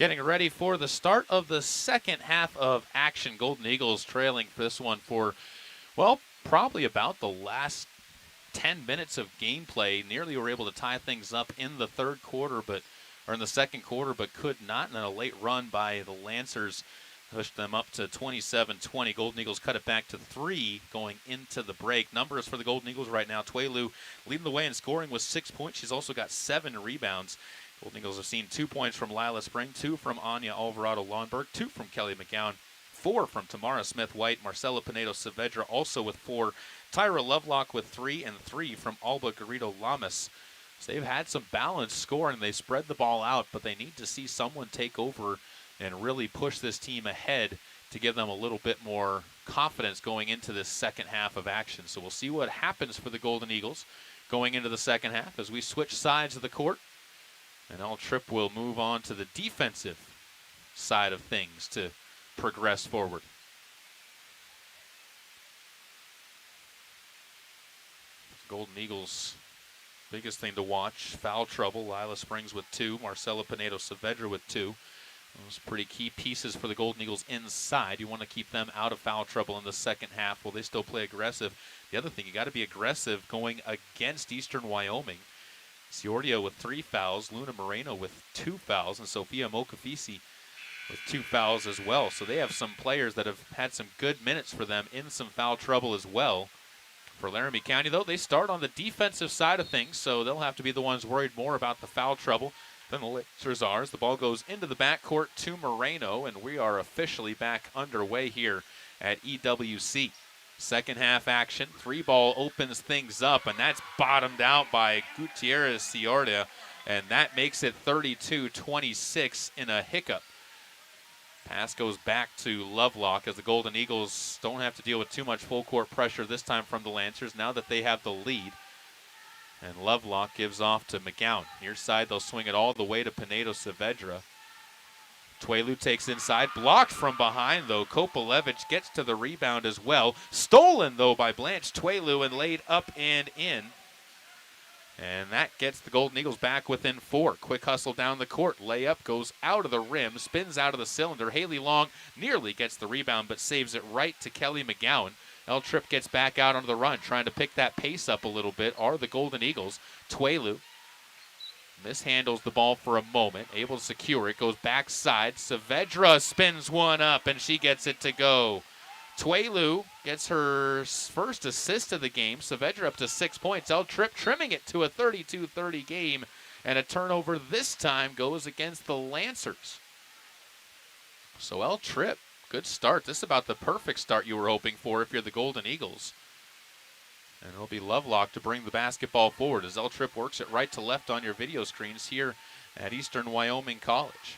Getting ready for the start of the second half of action. Golden Eagles trailing for this one for, well, probably about the last 10 minutes of gameplay. Nearly were able to tie things up in the third quarter, or in the second quarter, but could not. And then a late run by the Lancers pushed them up to 27-20. Golden Eagles cut it back to 3 going into the break. Numbers for the Golden Eagles right now. Twelu leading the way in scoring with 6 points. She's also got 7 rebounds. Golden Eagles have seen 2 points from Lila Spring, 2 from Anya Alvarado-Lonberg, 2 from Kelly McGowan, 4 from Tamara Smith-White, Marcela Pinedo-Saavedra also with 4, Tyra Lovelock with 3, and 3 from Alba Garrido-Lamas. So they've had some balanced scoring. They spread the ball out, but they need to see someone take over and really push this team ahead to give them a little bit more confidence going into this second half of action. So we'll see what happens for the Golden Eagles going into the second half as we switch sides of the court. And L Tripp will move on to the defensive side of things to progress forward. Golden Eagles' biggest thing to watch, foul trouble. Lila Springs with 2, Marcela Pinedo-Saavedra with 2. Those pretty key pieces for the Golden Eagles inside. You want to keep them out of foul trouble in the second half. Will they still play aggressive? The other thing, you got to be aggressive going against Eastern Wyoming. Ciordia with 3 fouls, Luna Moreno with 2 fouls, and Sophia Mokafisi with 2 fouls as well. So they have some players that have had some good minutes for them in some foul trouble as well. For Laramie County, though, they start on the defensive side of things, so they'll have to be the ones worried more about the foul trouble than the Lancers are. The ball goes into the backcourt to Moreno, and we are officially back underway here at EWC. Second half action, 3-ball opens things up, and that's bottomed out by Gutierrez Ciordia, and that makes it 32-26 in a hiccup. Pass goes back to Lovelock as the Golden Eagles don't have to deal with too much full court pressure this time from the Lancers now that they have the lead. And Lovelock gives off to McGowan. Near side, they'll swing it all the way to Pinedo-Saavedra. Twelu takes inside, blocked from behind, though. Kopalevich gets to the rebound as well. Stolen, though, by Blanche Twelu and laid up and in. And that gets the Golden Eagles back within 4. Quick hustle down the court. Layup goes out of the rim, spins out of the cylinder. Haley Long nearly gets the rebound, but saves it right to Kelly McGowan. L Tripp gets back out on the run, trying to pick that pace up a little bit, are the Golden Eagles. Twelu mishandles the ball for a moment, able to secure it, goes backside. Saavedra spins one up, and she gets it to go. Twelu gets her first assist of the game. Saavedra up to 6 points. L Tripp trimming it to a 32-30 game, and a turnover this time goes against the Lancers. So L Tripp, good start. This is about the perfect start you were hoping for if you're the Golden Eagles. And it'll be Lovelock to bring the basketball forward as L Tripp works it right to left on your video screens here at Eastern Wyoming College.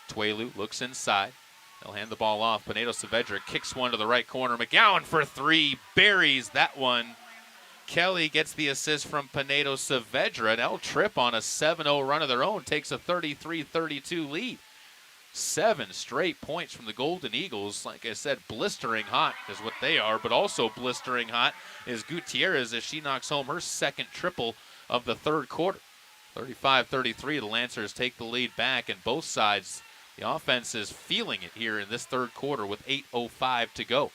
Twelu looks inside. They'll hand the ball off. Pinedo-Saavedra kicks one to the right corner. McGowan for 3, buries that one. Kelly gets the assist from Pinedo-Saavedra, and L Tripp on a 7-0 run of their own takes a 33-32 lead. 7 straight points from the Golden Eagles. Like I said, blistering hot is what they are, but also blistering hot is Gutierrez as she knocks home her second triple of the third quarter. 35-33, the Lancers take the lead back, and both sides, the offense is feeling it here in this third quarter with 8:05 to go.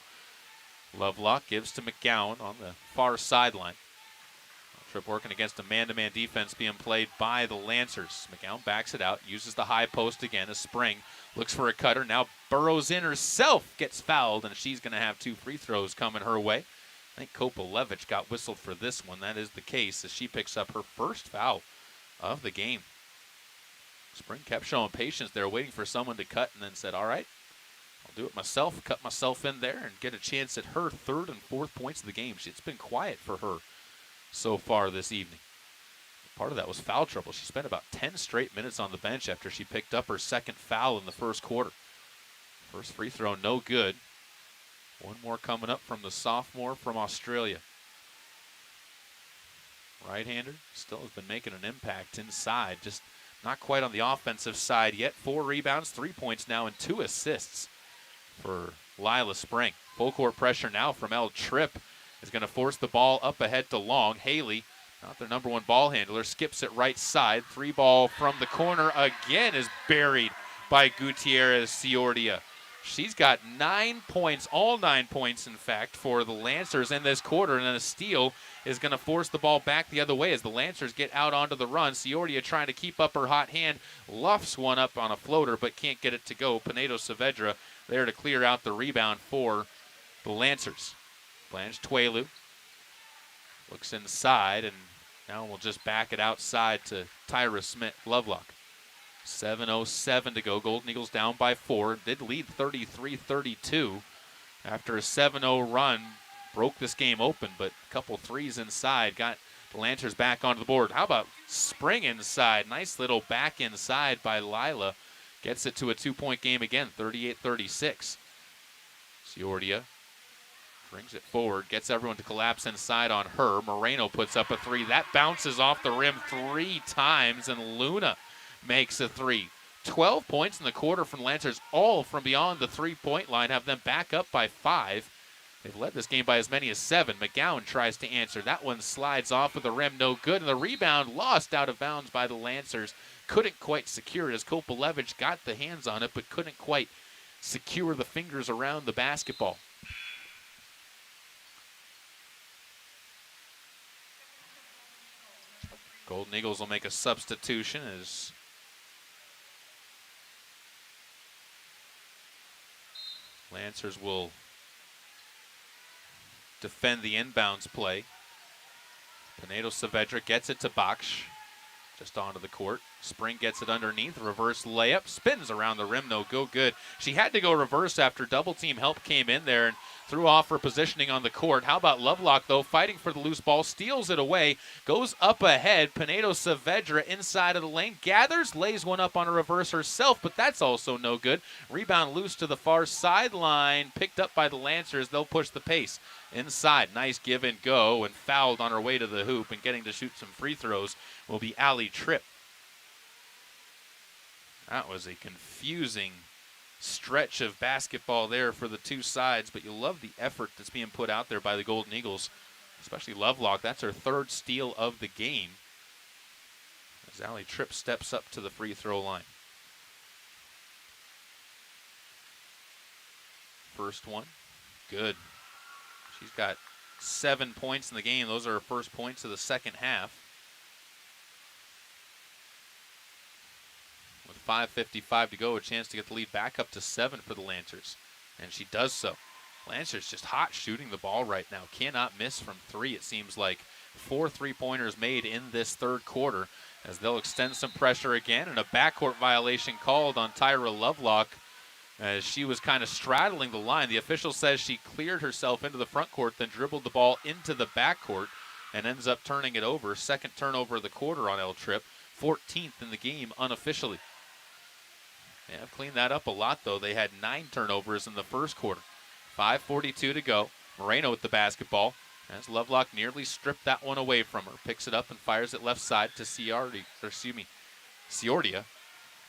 Lovelock gives to McGowan on the far sideline. Tripp working against a man-to-man defense being played by the Lancers. McGowan backs it out, uses the high post again. A Spring looks for a cutter, now burrows in herself, gets fouled, and she's going to have 2 free throws coming her way. I think Kopalevich got whistled for this one. That is the case as she picks up her first foul of the game. Spring kept showing patience there, waiting for someone to cut, and then said, all right, I'll do it myself, cut myself in there, and get a chance at her 3rd and 4th points of the game. It's been quiet for her so far this evening. Part of that was foul trouble. She spent about 10 straight minutes on the bench after she picked up her second foul in the first quarter. First free throw, no good. One more coming up from the sophomore from Australia. Right-hander still has been making an impact inside, just not quite on the offensive side yet. 4 rebounds, 3 points now, and 2 assists for Lila Spring. Full court pressure now from L Tripp is going to force the ball up ahead to Long. Haley, not their number 1 ball handler, skips it right side. 3 ball from the corner again is buried by Gutierrez Ciordia. She's got 9 points, all 9 points, in fact, for the Lancers in this quarter, and then a steal is going to force the ball back the other way as the Lancers get out onto the run. Ciordia trying to keep up her hot hand, luffs one up on a floater, but can't get it to go. Pinedo Saavedra there to clear out the rebound for the Lancers. Blanche Tuelu looks inside, and now we'll just back it outside to Tyra Smith Lovelock. 7:07 to go. Golden Eagles down by 4. Did lead 33-32 after a 7-0 run. Broke this game open, but a couple threes inside got the Lancers back onto the board. How about spring inside? Nice little back inside by Lila. Gets it to a 2-point game again, 38-36. Ciordia brings it forward, gets everyone to collapse inside on her. Moreno puts up a 3. That bounces off the rim 3 times, and Luna makes a 3. 12 points in the quarter from Lancers, all from beyond the 3-point line, have them back up by 5. They've led this game by as many as 7. McGowan tries to answer. That one slides off of the rim, no good. And the rebound lost out of bounds by the Lancers. Couldn't quite secure it as Kopalevich got the hands on it, but couldn't quite secure the fingers around the basketball. Golden Eagles will make a substitution as Lancers will defend the inbounds play. Pinedo Saavedra gets it to Baksh, just onto the court. Spring gets it underneath, reverse layup, spins around the rim, no go good. She had to go reverse after double team help came in there and threw off her positioning on the court. How about Lovelock, though, fighting for the loose ball, steals it away, goes up ahead. Pinedo Saavedra inside of the lane, gathers, lays one up on a reverse herself, but that's also no good. Rebound loose to the far sideline, picked up by the Lancers. They'll push the pace inside. Nice give and go, and fouled on her way to the hoop and getting to shoot some free throws will be Allie Tripp. That was a confusing stretch of basketball there for the two sides, but you love the effort that's being put out there by the Golden Eagles, especially Lovelock. That's her 3rd steal of the game as Allie Tripp steps up to the free throw line. First one, good. She's got 7 points in the game. Those are her first points of the second half. With 5:55 to go, a chance to get the lead back up to 7 for the Lancers, and she does so. Lancers just hot shooting the ball right now. Cannot miss from 3, it seems like. 4 3-pointers made in this 3rd quarter as they'll extend some pressure again, and a backcourt violation called on Tyra Lovelock as she was kind of straddling the line. The official says she cleared herself into the front court, then dribbled the ball into the backcourt and ends up turning it over. 2nd turnover of the quarter on L Tripp, 14th in the game unofficially. They have cleaned that up a lot, though. They had 9 turnovers in the first quarter. 5:42 to go. Moreno with the basketball as Lovelock nearly stripped that one away from her. Picks it up and fires it left side to Ciordia.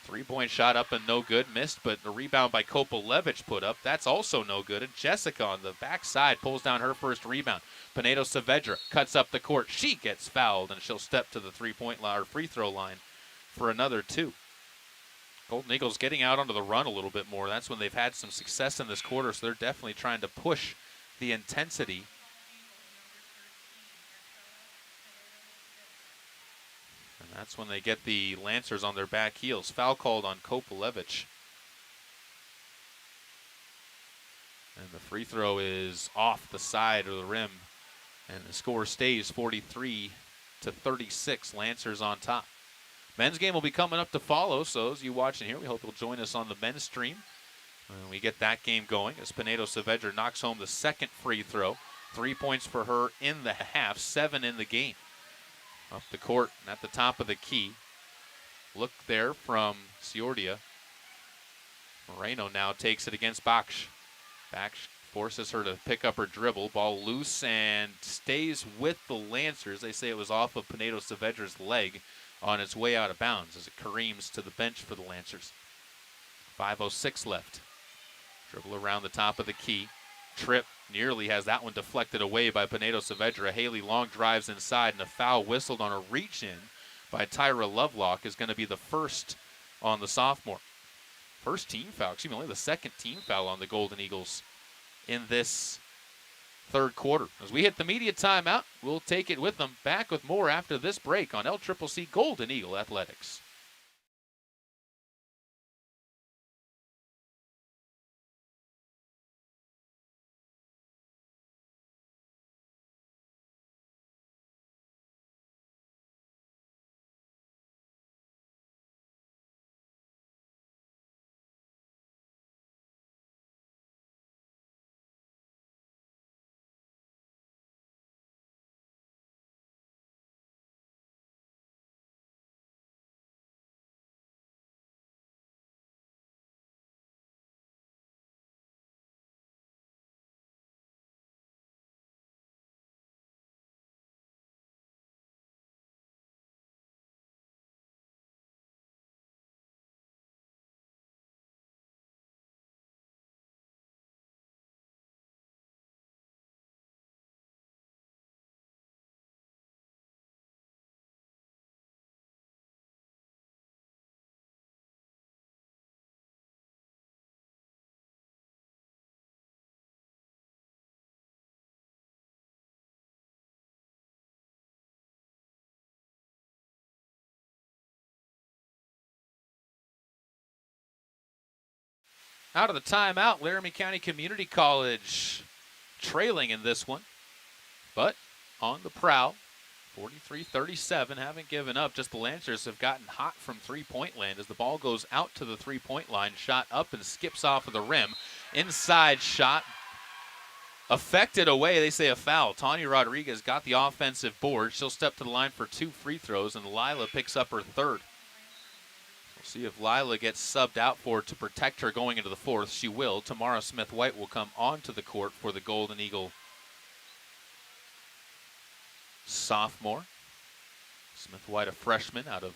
3-point shot up and no good. Missed, but the rebound by Kopalevich put up. That's also no good. And Jessica on the backside pulls down her first rebound. Pinedo Saavedra cuts up the court. She gets fouled, and she'll step to the 3-point line or free throw line for another 2. Golden Eagles getting out onto the run a little bit more. That's when they've had some success in this quarter, so they're definitely trying to push the intensity. And that's when they get the Lancers on their back heels. Foul called on Kopalevich. And the free throw is off the side of the rim. And the score stays 43-36. Lancers on top. Men's game will be coming up to follow, so as you watching here, we hope you'll join us on the men's stream when we get that game going as Pinedo Saavedra knocks home the 2nd free throw. 3 points for her in the half, 7 in the game. Up the court and at the top of the key. Look there from Ciordia. Moreno now takes it against Baksh. Baksh forces her to pick up her dribble. Ball loose and stays with the Lancers. They say it was off of Pinedo Saavedra's leg on its way out of bounds as it careens to the bench for the Lancers. 5:06 left. Dribble around the top of the key. Tripp nearly has that one deflected away by Pinedo Saavedra. Haley Long drives inside, and a foul whistled on a reach-in by Tyra Lovelock is going to be the first on the sophomore. first team foul, excuse me, only the second team foul on the Golden Eagles in this third quarter. As we hit the media timeout, we'll take it with them. Back with more after this break on LCCC Golden Eagle Athletics. Out of the timeout, Laramie County Community College trailing in this one, but on the prowl, 43-37, haven't given up. Just the Lancers have gotten hot from three-point land as the ball goes out to the three-point line, shot up and skips off of the rim. Inside shot, affected away, they say a foul. Tanya Rodriguez got the offensive board. She'll step to the line for 2 free throws, and Lila picks up her third. We'll see if Lila gets subbed out for to protect her going into the fourth. She will. Tamara Smith-White will come onto the court for the Golden Eagle sophomore. Smith-White, a freshman out of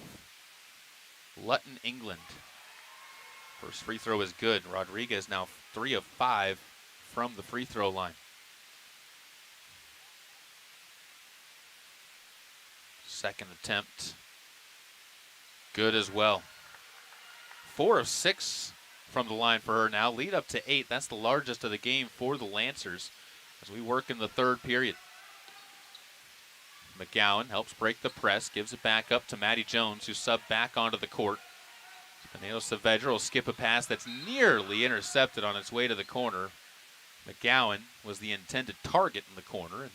Luton, England. First free throw is good. Rodriguez now 3 of 5 from the free throw line. Second attempt, good as well. 4 of 6 from the line for her now. Lead up to 8. That's the largest of the game for the Lancers as we work in the third period. McGowan helps break the press, gives it back up to Maddie Jones, who subbed back onto the court. Pineo Saavedra will skip a pass that's nearly intercepted on its way to the corner. McGowan was the intended target in the corner and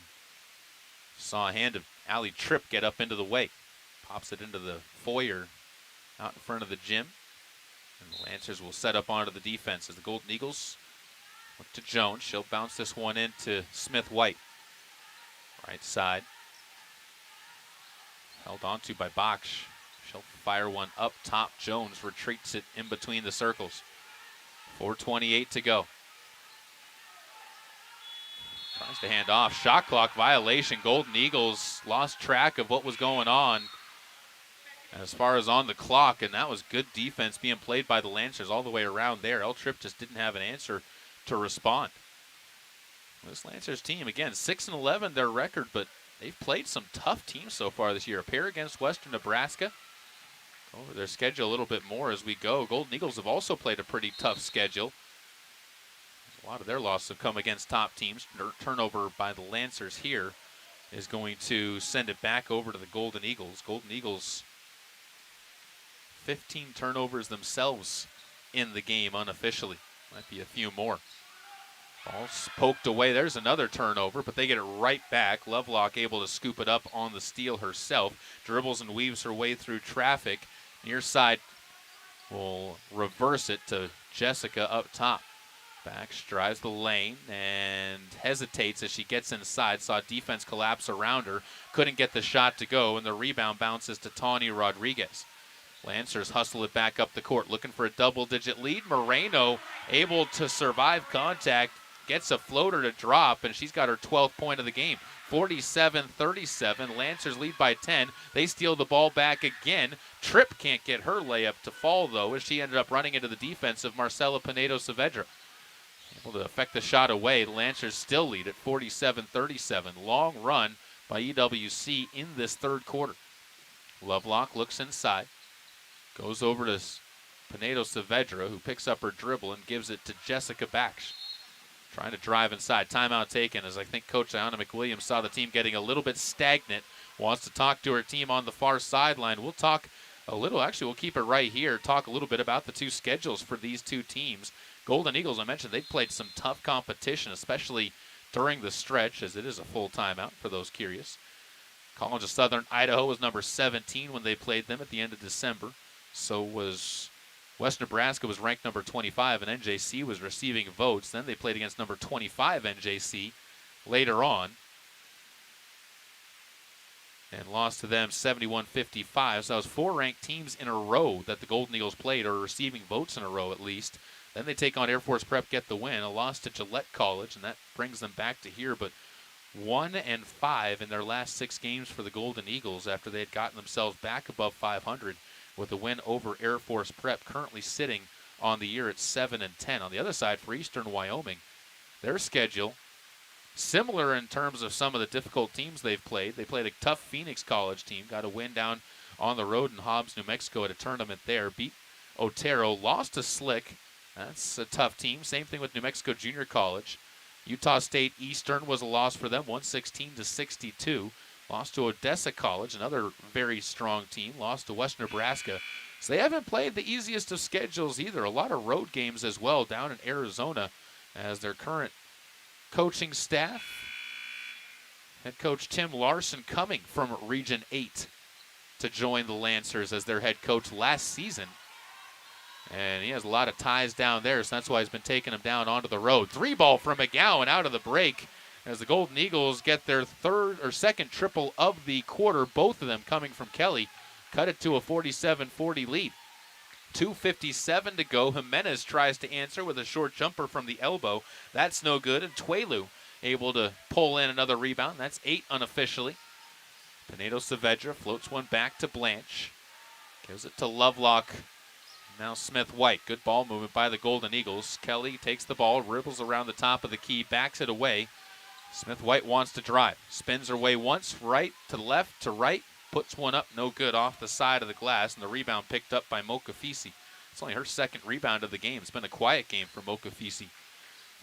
saw a hand of Allie Tripp get up into the way. Pops it into the foyer out in front of the gym. And the Lancers will set up onto the defense as the Golden Eagles look to Jones. She'll bounce this one into Smith-White. Right side. Held onto by Baksh. She'll fire one up top. Jones retreats it in between the circles. 4:28 to go. Tries to hand off. Shot clock violation. Golden Eagles lost track of what was going on as far as on the clock, and that was good defense being played by the Lancers all the way around there. L Tripp just didn't have an answer to respond. This Lancers team, again, 6-11 their record, but they've played some tough teams so far this year. A pair against Western Nebraska. Go over their schedule a little bit more as we go. Golden Eagles have also played a pretty tough schedule. A lot of their losses have come against top teams. Turnover by the Lancers here is going to send it back over to the Golden Eagles. Golden Eagles, 15 turnovers themselves in the game unofficially. Might be a few more. Ball's poked away. There's another turnover, but they get it right back. Lovelock able to scoop it up on the steal herself. Dribbles and weaves her way through traffic. Near side will reverse it to Jessica up top. Back drives the lane and hesitates as she gets inside. Saw defense collapse around her. Couldn't get the shot to go, and the rebound bounces to Tawny Rodriguez. Lancers hustle it back up the court, looking for a double-digit lead. Moreno able to survive contact, gets a floater to drop, and she's got her 12th point of the game. 47-37, Lancers lead by 10. They steal the ball back again. Tripp can't get her layup to fall, though, as she ended up running into the defense of Marcela Pinedo-Saavedra. Able to affect the shot away. The Lancers still lead at 47-37. Long run by EWC in this third quarter. Lovelock looks inside. Goes over to Pinedo Saavedra, who picks up her dribble and gives it to Jessica Baksh. Trying to drive inside. Timeout taken as I think Coach Iona McWilliams saw the team getting a little bit stagnant. Wants to talk to her team on the far sideline. We'll talk a little, actually we'll keep it right here, talk a little bit about the two schedules for these two teams. Golden Eagles, I mentioned, they played some tough competition, especially during the stretch, as it is a full timeout for those curious. College of Southern Idaho was number 17 when they played them at the end of December. So was West Nebraska, was ranked number 25, and NJC was receiving votes. Then they played against number 25 NJC later on and lost to them 71-55. So that was 4 ranked teams in a row that the Golden Eagles played, or receiving votes in a row at least. Then they take on Air Force Prep, get the win. A loss to Gillette College, and that brings them back to here. But 1-5 in their last 6 games for the Golden Eagles after they had gotten themselves back above 500 with a win over Air Force Prep, currently sitting on the year at 7-10. On the other side, for Eastern Wyoming, their schedule similar in terms of some of the difficult teams they've played. They played a tough Phoenix College team, got a win down on the road in Hobbs, New Mexico at a tournament there, beat Otero, lost to Slick. That's a tough team. Same thing with New Mexico Junior College. Utah State Eastern was a loss for them, 116-62. Lost to Odessa College, another very strong team. Lost to West Nebraska. So they haven't played the easiest of schedules either. A lot of road games as well down in Arizona, as their current coaching staff, head coach Tim Larson, coming from Region 8 to join the Lancers as their head coach last season. And he has a lot of ties down there, so that's why he's been taking them down onto the road. 3-ball from McGowan out of the break as the Golden Eagles get their second triple of the quarter, both of them coming from Kelly. Cut it to a 47-40 lead. 2:57 to go. Jimenez tries to answer with a short jumper from the elbow. That's no good, and Tuelu able to pull in another rebound. That's 8 unofficially. Pinedo Saavedra floats one back to Blanche. Gives it to Lovelock. Now Smith-White. Good ball movement by the Golden Eagles. Kelly takes the ball, dribbles around the top of the key, backs it away. Smith-White wants to drive. Spins her way once, right to left to right. Puts one up, no good, off the side of the glass, and the rebound picked up by Mokafisi. It's only her second rebound of the game. It's been a quiet game for Mokafisi.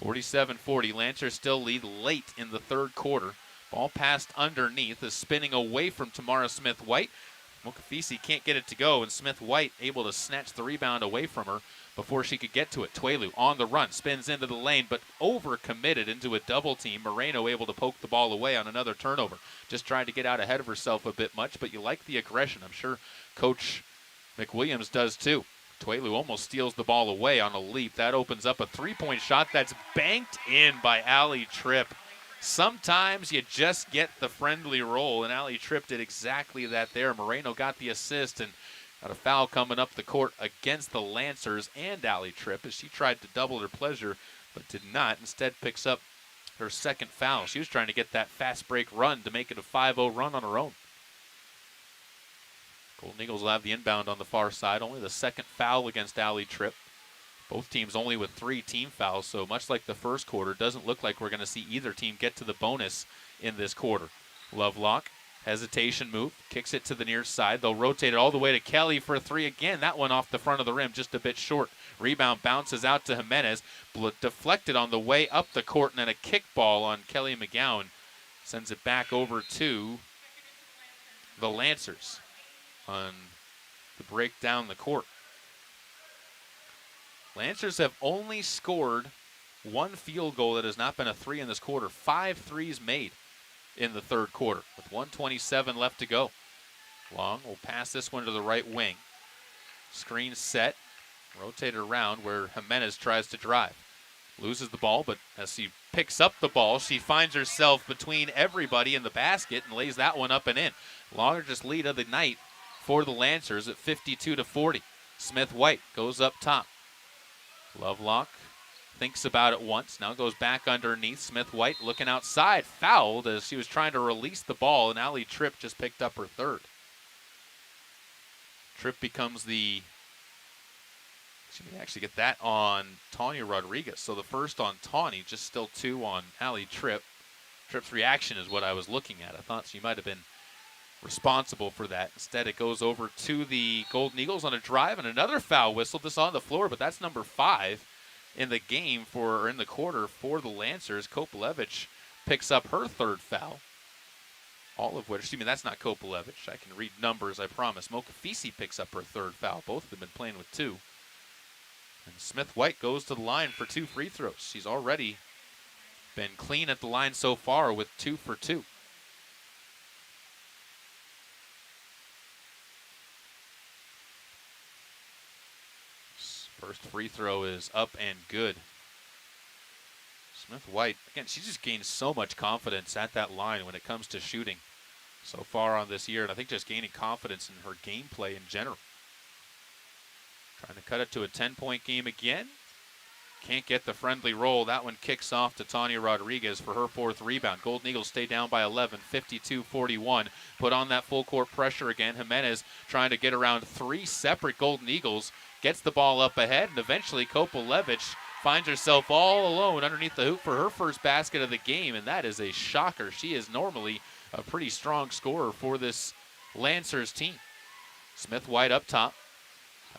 47-40. Lancers still lead late in the third quarter. Ball passed underneath, is spinning away from Tamara Smith-White. Mokafisi can't get it to go, and Smith-White able to snatch the rebound away from her before she could get to it. Tuelu on the run, spins into the lane, but over-committed into a double team. Moreno able to poke the ball away on another turnover. Just trying to get out ahead of herself a bit much, but you like the aggression. I'm sure Coach McWilliams does too. Tuelu almost steals the ball away on a leap. That opens up a three-point shot that's banked in by Allie Tripp. Sometimes you just get the friendly roll, and Allie Tripp did exactly that there. Moreno got the assist, and got a foul coming up the court against the Lancers and Allie Tripp as she tried to double her pleasure, but did not. Instead picks up her second foul. She was trying to get that fast break run to make it a 5-0 run on her own. Golden Eagles will have the inbound on the far side. Only the second foul against Allie Tripp. Both teams only with 3 team fouls, so much like the first quarter, doesn't look like we're going to see either team get to the bonus in this quarter. Lovelock, hesitation move, kicks it to the near side. They'll rotate it all the way to Kelly for a 3 again. That one off the front of the rim, just a bit short. Rebound bounces out to Jimenez, deflected on the way up the court, and then a kickball on Kelly McGowan. Sends it back over to the Lancers on the break down the court. Lancers have only scored 1 field goal that has not been a 3 in this quarter. 5 threes made in the third quarter with 1:27 left to go. Long will pass this one to the right wing. Screen set, rotated around where Jimenez tries to drive. Loses the ball, but as she picks up the ball, she finds herself between everybody in the basket and lays that one up and in. Largest lead of the night for the Lancers at 52-40. Smith-White goes up top. Lovelock thinks about it once, now goes back underneath. Smith-White looking outside, fouled as she was trying to release the ball, and Allie Tripp just picked up her third. Tripp becomes the, she may actually get that on Tanya Rodriguez. So the first on Tawny, just still 2 on Allie Tripp. Tripp's reaction is what I was looking at. I thought she might have been responsible for that. Instead, it goes over to the Golden Eagles on a drive and another foul whistle. This on the floor, but that's number 5 in the game or in the quarter for the Lancers. Kopelevich picks up her 3rd foul. All of which, that's not Kopelevich. I can read numbers, I promise. Mokafisi picks up her 3rd foul. Both of them been playing with 2. And Smith-White goes to the line for 2 free throws. She's already been clean at the line so far with 2 for 2. First free throw is up and good. Smith-White, again, she just gained so much confidence at that line when it comes to shooting so far on this year, and I think just gaining confidence in her gameplay in general. Trying to cut it to a 10-point game again. Can't get the friendly roll. That one kicks off to Tanya Rodriguez for her 4th rebound. Golden Eagles stay down by 11, 52-41. Put on that full court pressure again. Jimenez trying to get around 3 separate Golden Eagles. Gets the ball up ahead, and eventually Kopelevich finds herself all alone underneath the hoop for her first basket of the game, and that is a shocker. She is normally a pretty strong scorer for this Lancers team. Smith-White up top.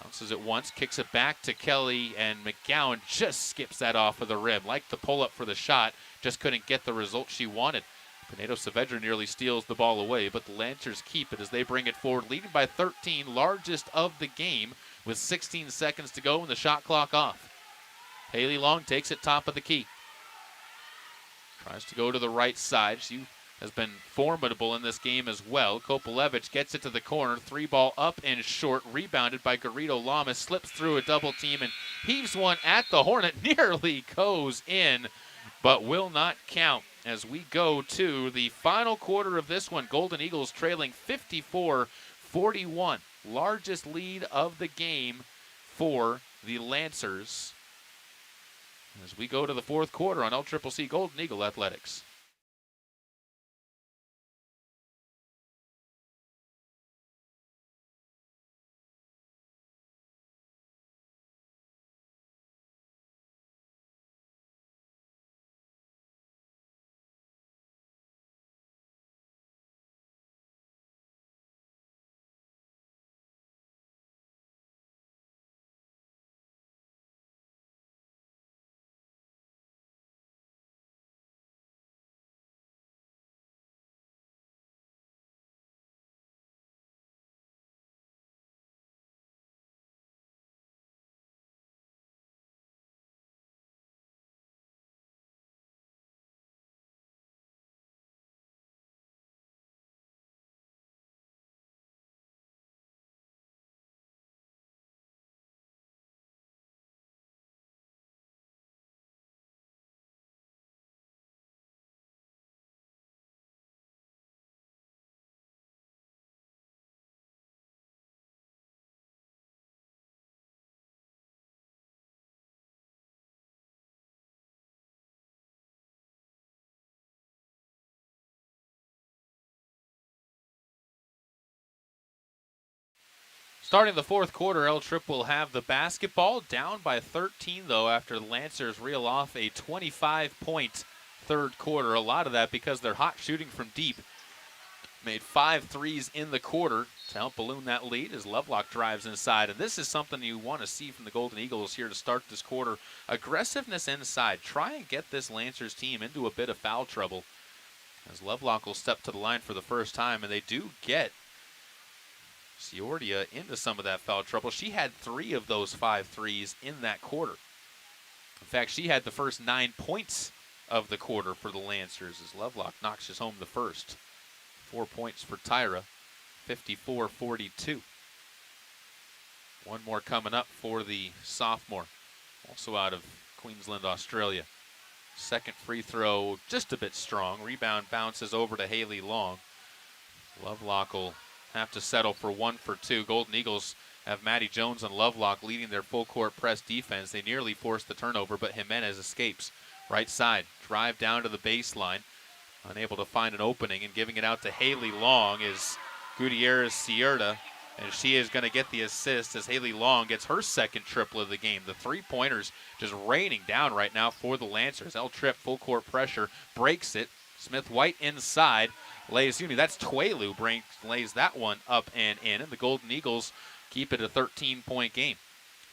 Bounces it once, kicks it back to Kelly, and McGowan just skips that off of the rim. Like the pull-up for the shot, just couldn't get the result she wanted. Pinedo Saavedra nearly steals the ball away, but the Lancers keep it as they bring it forward, leading by 13, largest of the game, with 16 seconds to go and the shot clock off. Haley Long takes it top of the key. Tries to go to the right side. She has been formidable in this game as well. Kopelevich gets it to the corner. 3-ball up and short. Rebounded by Garrido Lamas. Slips through a double team and heaves one at the horn. It nearly goes in, but will not count as we go to the final quarter of this one. Golden Eagles trailing 54-41. Largest lead of the game for the Lancers as we go to the 4th quarter on LCCC Golden Eagle Athletics. Starting the 4th quarter, L Trip will have the basketball, down by 13 though after the Lancers reel off a 25-point 3rd quarter. A lot of that because they're hot shooting from deep. Made 5 threes in the quarter to help balloon that lead as Lovelock drives inside. And this is something you want to see from the Golden Eagles here to start this quarter. Aggressiveness inside. Try and get this Lancers team into a bit of foul trouble as Lovelock will step to the line for the first time, and they do get Ciordia into some of that foul trouble. She had 3 of those 5 threes in that quarter. In fact, she had the first 9 points of the quarter for the Lancers as Lovelock knocks us home the first. 4 points for Tyra, 54-42. One more coming up for the sophomore, also out of Queensland, Australia. Second free throw just a bit strong. Rebound bounces over to Haley Long. Lovelock will have to settle for 1 for 2. Golden Eagles have Maddie Jones and Lovelock leading their full court press defense. They nearly forced the turnover, but Jimenez escapes. Right side, drive down to the baseline. Unable to find an opening, and giving it out to Haley Long is Gutierrez Cierta, and she is going to get the assist as Haley Long gets her second triple of the game. The 3-pointers just raining down right now for the Lancers. L Trip full court pressure, breaks it. Smith-White inside, That's Tuelu lays that one up and in, and the Golden Eagles keep it a 13-point game.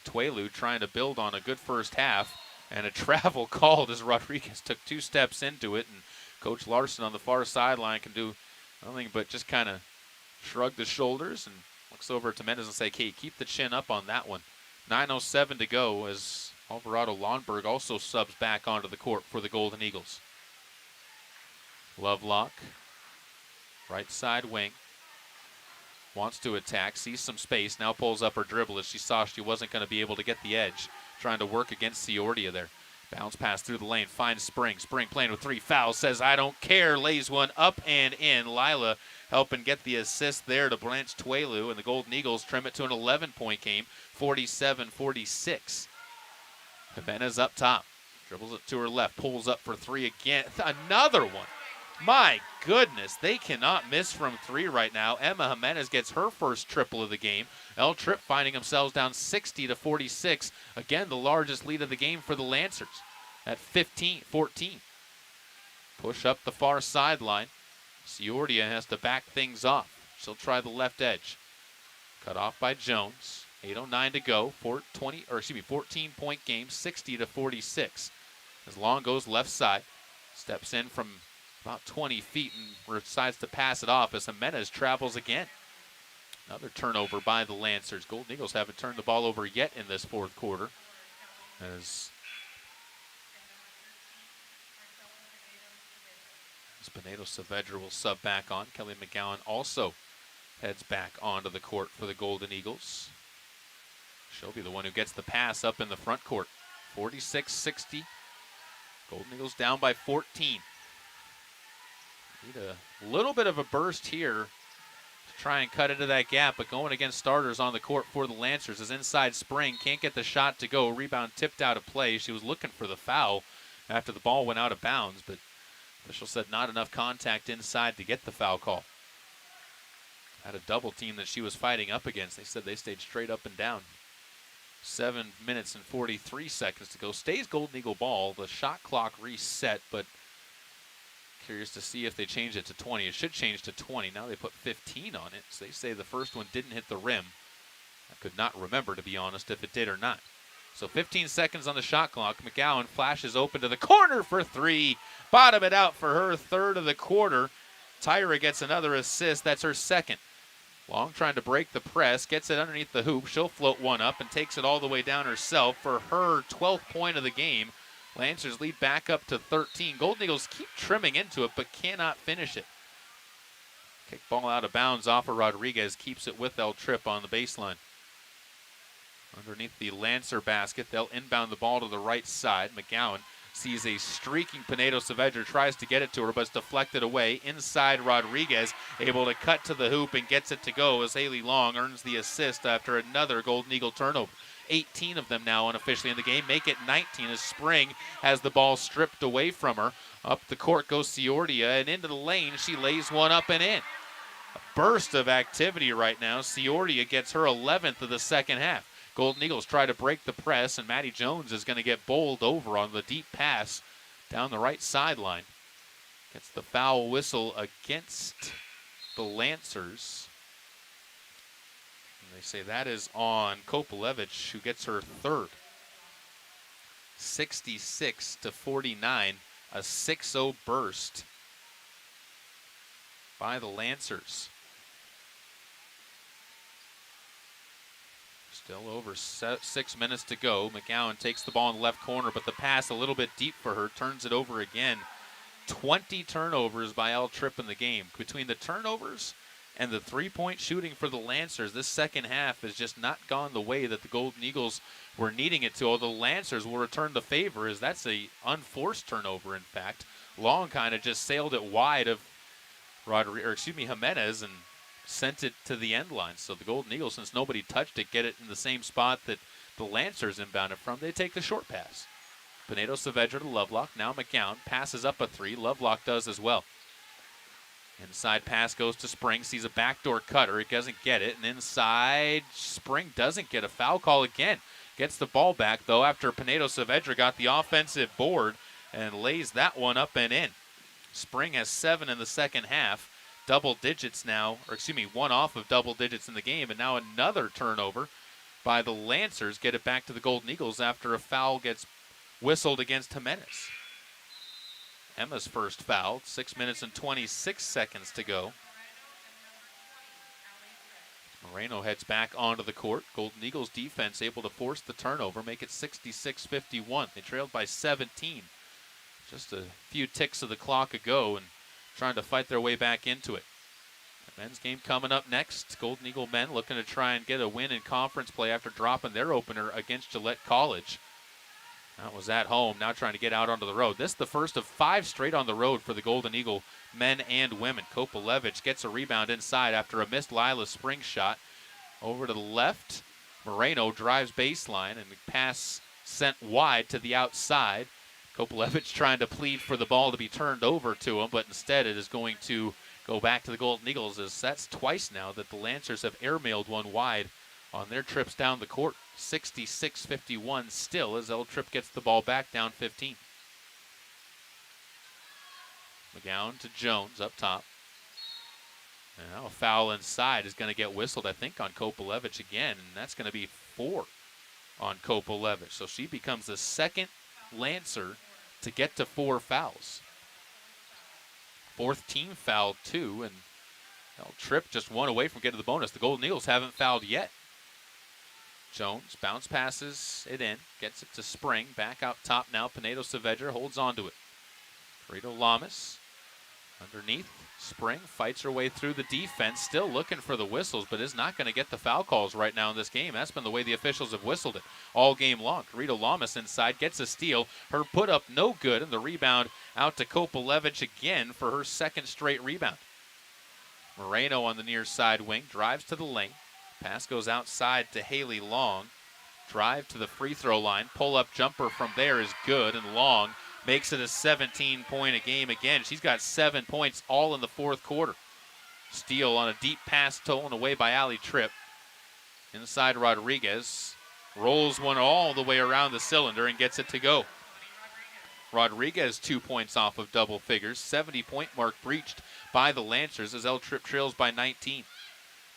Tuelu trying to build on a good first half, and a travel called as Rodriguez took 2 steps into it, and Coach Larson on the far sideline can do nothing but just kind of shrug the shoulders and looks over to Mendez and say, "Hey, keep the chin up on that one." 9:07 to go as Alvarado Lonberg also subs back onto the court for the Golden Eagles. Lovelock, right side wing, wants to attack, sees some space, now pulls up her dribble as she saw she wasn't going to be able to get the edge, trying to work against Ciordia there. Bounce pass through the lane, finds Spring. Spring playing with 3 fouls, says, "I don't care," lays one up and in. Lila helping get the assist there to Blanche Tuelu, and the Golden Eagles trim it to an 11-point game, 47-46. Jimenez up top, dribbles it to her left, pulls up for 3 again. Another one. My goodness, they cannot miss from 3 right now. Emma Jimenez gets her first triple of the game. El Trip finding themselves down 60-46. Again, the largest lead of the game for the Lancers at 15-14. Push up the far sideline. Ciordia has to back things off. She'll try the left edge. Cut off by Jones. 8:09 to go. 14-point game, 60-46. As Long goes left side. Steps in from about 20 feet and decides to pass it off as Jimenez travels again. Another turnover by the Lancers. Golden Eagles haven't turned the ball over yet in this fourth quarter. As Pinedo Saavedra will sub back on. Kelly McGowan also heads back onto the court for the Golden Eagles. She'll be the one who gets the pass up in the front court. 46-60. Golden Eagles down by 14. Need a little bit of a burst here to try and cut into that gap, but going against starters on the court for the Lancers is inside Spring. Can't get the shot to go. Rebound tipped out of play. She was looking for the foul after the ball went out of bounds, but official said not enough contact inside to get the foul call. Had a double team that she was fighting up against. They said they stayed straight up and down. 7 minutes and 43 seconds to go. Stays Golden Eagle ball. The shot clock reset, but curious to see if they change it to 20. It should change to 20. Now they put 15 on it. So they say the first one didn't hit the rim. I could not remember, to be honest, if it did or not. So 15 seconds on the shot clock. McGowan flashes open to the corner for 3. Bottom it out for her third of the quarter. Tyra gets another assist. That's her second. Long trying to break the press. Gets it underneath the hoop. She'll float one up and takes it all the way down herself for her 12th point of the game. Lancers lead back up to 13. Golden Eagles keep trimming into it, but cannot finish it. Kick ball out of bounds off of Rodriguez. Keeps it with El Trip on the baseline. Underneath the Lancer basket, they'll inbound the ball to the right side. McGowan sees a streaking Pinedo Saavedra, tries to get it to her, but it's deflected away. Inside Rodriguez, able to cut to the hoop and gets it to go as Haley Long earns the assist after another Golden Eagle turnover. 18 of them now unofficially in the game. Make it 19 as Spring has the ball stripped away from her. Up the court goes Ciordia, and into the lane, she lays one up and in. A burst of activity right now. Ciordia gets her 11th of the second half. Golden Eagles try to break the press, and Maddie Jones is going to get bowled over on the deep pass down the right sideline. Gets the foul whistle against the Lancers. And they say that is on Kopelevich, who gets her third. 66-49, a 6-0 burst by the Lancers. Still over 6 minutes to go. McGowan takes the ball in the left corner, but the pass a little bit deep for her. Turns it over again. 20 turnovers by El Trip in the game. Between the turnovers and the three-point shooting for the Lancers, this second half has just not gone the way that the Golden Eagles were needing it to, although Lancers will return the favor, as that's a unforced turnover, in fact. Long kind of just sailed it wide of Jimenez and sent it to the end line. So the Golden Eagles, since nobody touched it, get it in the same spot that the Lancers inbounded from. They take the short pass. Pinedo Saavedra to Lovelock. Now McGowan passes up a 3. Lovelock does as well. Inside pass goes to Spring. Sees a backdoor cutter. He doesn't get it. And inside, Spring doesn't get a foul call again. Gets the ball back, though, after Pinedo Saavedra got the offensive board and lays that one up and in. Spring has 7 in the second half. double digits now, or excuse me, one off of double digits in the game, and now another turnover by the Lancers. Get it back to the Golden Eagles after a foul gets whistled against Jimenez. Emma's first foul, 6 minutes and 26 seconds to go. Moreno heads back onto the court. Golden Eagles defense able to force the turnover, make it 66-51. They trailed by 17. Just a few ticks of the clock ago and trying to fight their way back into it. The men's game coming up next. Golden Eagle men looking to try and get a win in conference play after dropping their opener against Gillette College. That was at home, now trying to get out onto the road. This is the first of 5 straight on the road for the Golden Eagle men and women. Kopalevich gets a rebound inside after a missed Lila Spring shot. Over to the left, Moreno drives baseline, and the pass sent wide to the outside. Kopalevich trying to plead for the ball to be turned over to him, but instead it is going to go back to the Golden Eagles, as that's twice now that the Lancers have airmailed one wide on their trips down the court. 66-51 still as L Trip gets the ball back down 15. McGowan to Jones up top. And now a foul inside is going to get whistled, I think, on Kopalevich again, and that's going to be 4 on Kopalevich. So she becomes the second Lancer to get to 4 fouls. 4th team foul, too, and L Trip just 1 away from getting the bonus. The Golden Eagles haven't fouled yet. Jones bounce passes it in, gets it to Spring. Back out top now. Pinedo Saavedra holds on to it. Carito Lamas underneath. Spring fights her way through the defense, still looking for the whistles, but is not going to get the foul calls right now in this game. That's been the way the officials have whistled it all game long. Carito Lamas inside, gets a steal. Her put up no good, and the rebound out to Kopalevich again for her 2nd straight rebound. Moreno on the near side wing, drives to the lane. Pass goes outside to Haley Long. Drive to the free throw line. Pull-up jumper from there is good, and Long makes it a 17-point-a-game again. She's got 7 points all in the 4th quarter. Steal on a deep pass stolen away by Allie Tripp. Inside Rodriguez. Rolls one all the way around the cylinder and gets it to go. Rodriguez 2 points off of double figures. 70-point mark breached by the Lancers as L Trip trails by 19.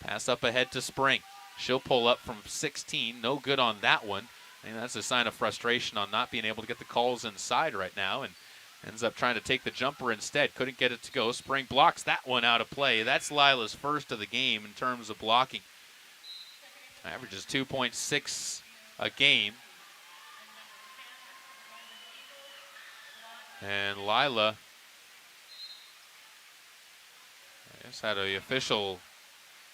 Pass up ahead to Spring. She'll pull up from 16. No good on that one. And that's a sign of frustration on not being able to get the calls inside right now, and ends up trying to take the jumper instead. Couldn't get it to go. Spring blocks that one out of play. That's Lila's first of the game in terms of blocking. Averages 2.6 a game. And Lila, I guess, had the official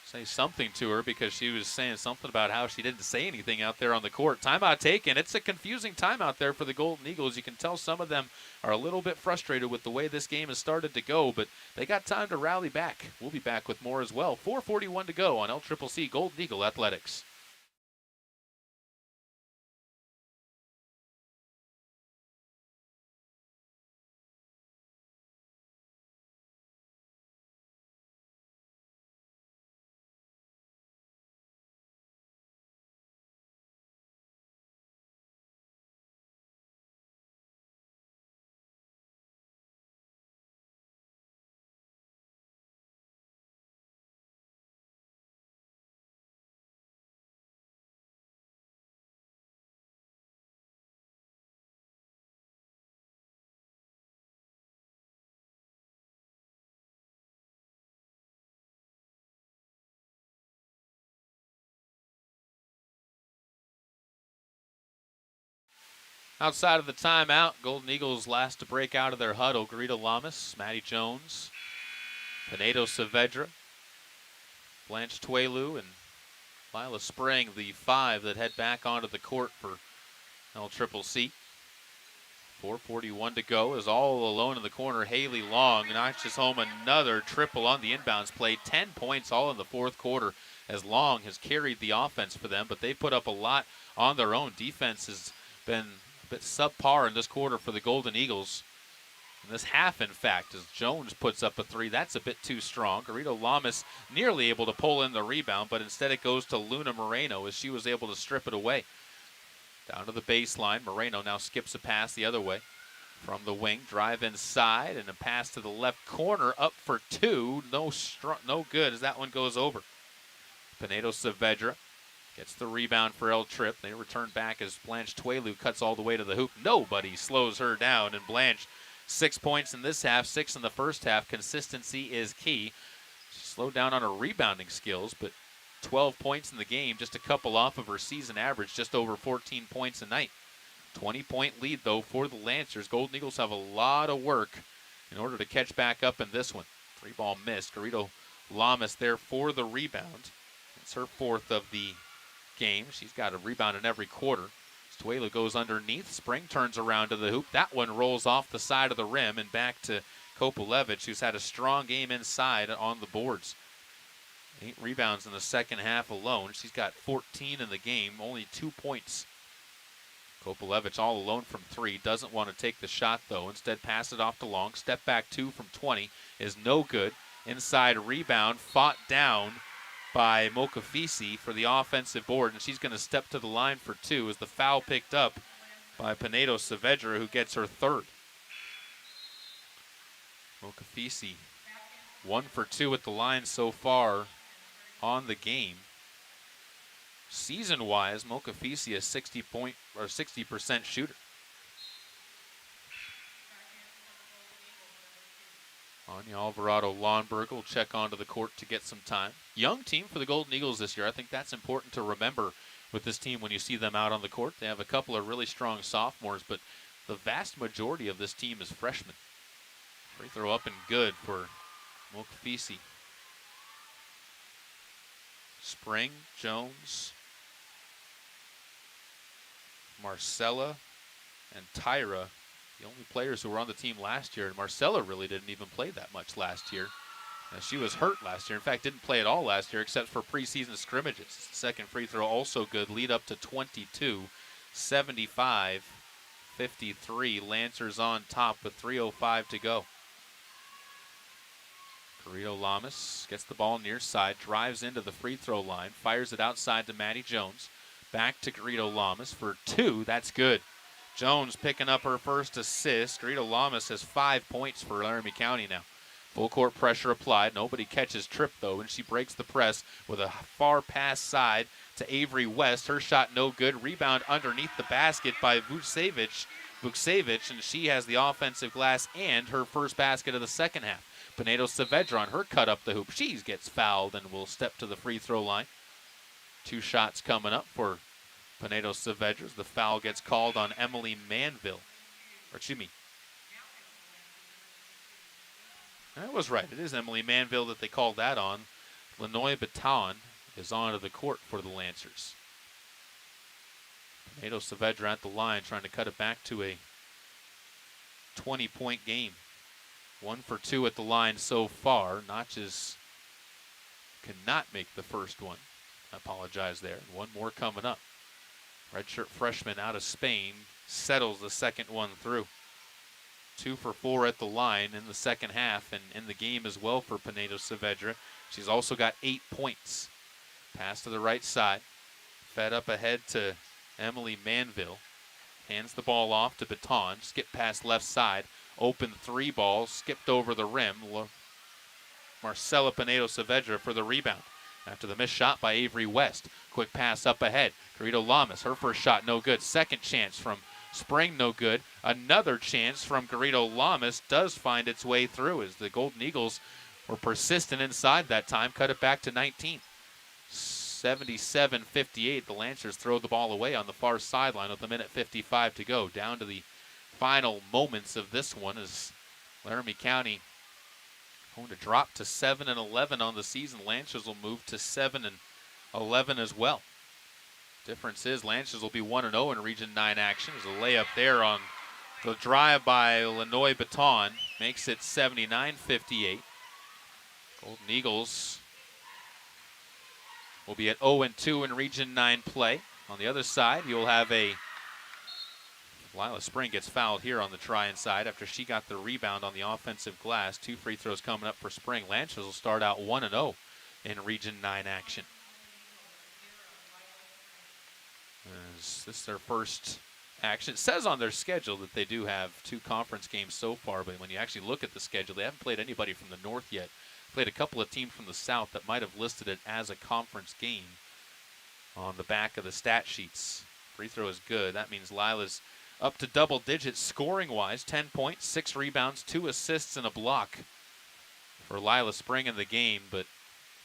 say something to her because she was saying something about how she didn't say anything out there on the court. Timeout taken. It's a confusing timeout there for the Golden Eagles. You can tell some of them are a little bit frustrated with the way this game has started to go, but they got time to rally back. We'll be back with more as well. 4:41 to go on LCCC Golden Eagle Athletics. Outside of the timeout, Golden Eagles last to break out of their huddle. Carito Lamas, Maddie Jones, Pinedo Saavedra, Blanche Tuelu, and Lila Spring, the 5 that head back onto the court for LCCC. 4:41 to go. Is all alone in the corner. Haley Long notches home another triple on the inbounds play. 10 points all in the 4th quarter as Long has carried the offense for them, but they put up a lot on their own. Defense has been a bit subpar in this quarter for the Golden Eagles. In this half, in fact, as Jones puts up a 3, that's a bit too strong. Carito Lamas nearly able to pull in the rebound, but instead it goes to Luna Moreno as she was able to strip it away. Down to the baseline. Moreno now skips a pass the other way. From the wing, drive inside, and a pass to the left corner, up for two. No good as that one goes over. Pinedo Saavedra gets the rebound for El Trip. They return back as Blanche Tuelu cuts all the way to the hoop. Nobody slows her down, and Blanche, 6 points in this half, 6 in the first half. Consistency is key. She slowed down on her rebounding skills, but 12 points in the game, just a couple off of her season average, just over 14 points a night. 20-point lead, though, for the Lancers. Golden Eagles have a lot of work in order to catch back up in this one. 3-ball missed. Garrido Lamas there for the rebound. It's her 4th of the game. She's got a rebound in every quarter. Tuelu goes underneath. Spring turns around to the hoop. That one rolls off the side of the rim and back to Kopulevich, who's had a strong game inside on the boards. 8 rebounds in the second half alone. She's got 14 in the game, only 2 points. Kopulevich all alone from 3. Doesn't want to take the shot, though. Instead, pass it off to Long. Step back 2 from 20 is no good. Inside rebound, fought down by Mokafisi for the offensive board, and she's going to step to the line for 2 as the foul picked up by Pinedo Saavedra, who gets her 3rd. Mokafisi 1 for 2 at the line so far on the game. Season-wise, Mokafisi is 60% shooter. Anya Alvarado-Lawnberg will check onto the court to get some time. Young team for the Golden Eagles this year. I think that's important to remember with this team when you see them out on the court. They have a couple of really strong sophomores, but the vast majority of this team is freshmen. Free throw up and good for Mokafisi. Spring, Jones, Marcella, and Tyra, the only players who were on the team last year. And Marcella really didn't even play that much last year. She was hurt last year. In fact, didn't play at all last year except for preseason scrimmages. Second free throw also good. Lead up to 22, 75-53. Lancers on top with 3:05 to go. Garrido Lamas gets the ball near side, drives into the free throw line, fires it outside to Maddie Jones. Back to Garrido Lamas for 2. That's good. Jones picking up her first assist. Garrido Lamas has 5 points for Laramie County now. Full court pressure applied. Nobody catches Tripp, though, and she breaks the press with a far pass side to Avery West. Her shot no good. Rebound underneath the basket by Vucevic, and she has the offensive glass and her first basket of the second half. Pinedo Saavedra on her cut up the hoop. She gets fouled and will step to the free throw line. 2 shots coming up for Pinedo Saavedra. The foul gets called on Emily Manville. Or excuse me. I was right. It is Emily Manville that they called that on. Lenoy Baton is onto the court for the Lancers. Pinedo Saavedra at the line trying to cut it back to a 20-point game. 1 for 2 at the line so far. Notches cannot make the first one. I apologize there. One more coming up. Redshirt freshman out of Spain settles the second one through. 2 for 4 at the line in the second half and in the game as well for Pinedo Saavedra. She's also got 8 points. Pass to the right side. Fed up ahead to Emily Manville. Hands the ball off to Baton. Skip past left side. Open 3 ball. Skipped over the rim. Marcella Pinedo Saavedra for the rebound. After the missed shot by Avery West. Quick pass up ahead. Garrido Lamas, her first shot no good. Second chance from Spring no good. Another chance from Garrido Lamas does find its way through as the Golden Eagles were persistent inside that time. Cut it back to 19. 77-58. The Lancers throw the ball away on the far sideline with 1:55 to go. Down to the final moments of this one as Laramie County going to drop to 7-11 on the season. Lancers will move to 7-11 as well. Difference is Lancers will be 1-0 in Region 9 action. There's a layup there on the drive by Lenoy Baton. Makes it 79-58. Golden Eagles will be at 0-2 in Region 9 play. On the other side, you'll have a Lila Spring gets fouled here on the try inside after she got the rebound on the offensive glass. 2 free throws coming up for Spring. Lancers will start out 1-0 in Region 9 action. As this is their first action. It says on their schedule that they do have 2 conference games so far, but when you actually look at the schedule, they haven't played anybody from the north yet. Played a couple of teams from the south that might have listed it as a conference game on the back of the stat sheets. Free throw is good. That means Lila's up to double digits scoring-wise. 10 points, 6 rebounds, 2 assists, and a block for Lila Spring in the game. But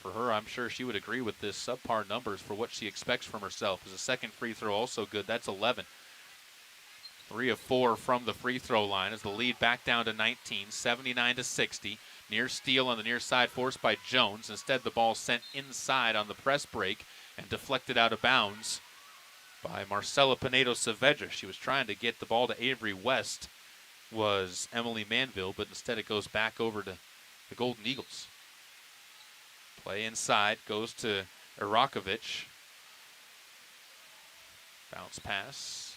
for her, I'm sure she would agree with this subpar numbers for what she expects from herself. As a second free throw also good. That's 11. 3 of 4 from the free throw line as the lead back down to 19, 79-60. Near steal on the near side forced by Jones. Instead, the ball sent inside on the press break and deflected out of bounds by Marcela Pinedo-Saavedra. She was trying to get the ball to Avery West, was Emily Manville, but instead it goes back over to the Golden Eagles. Play inside, goes to Irakovic. Bounce pass,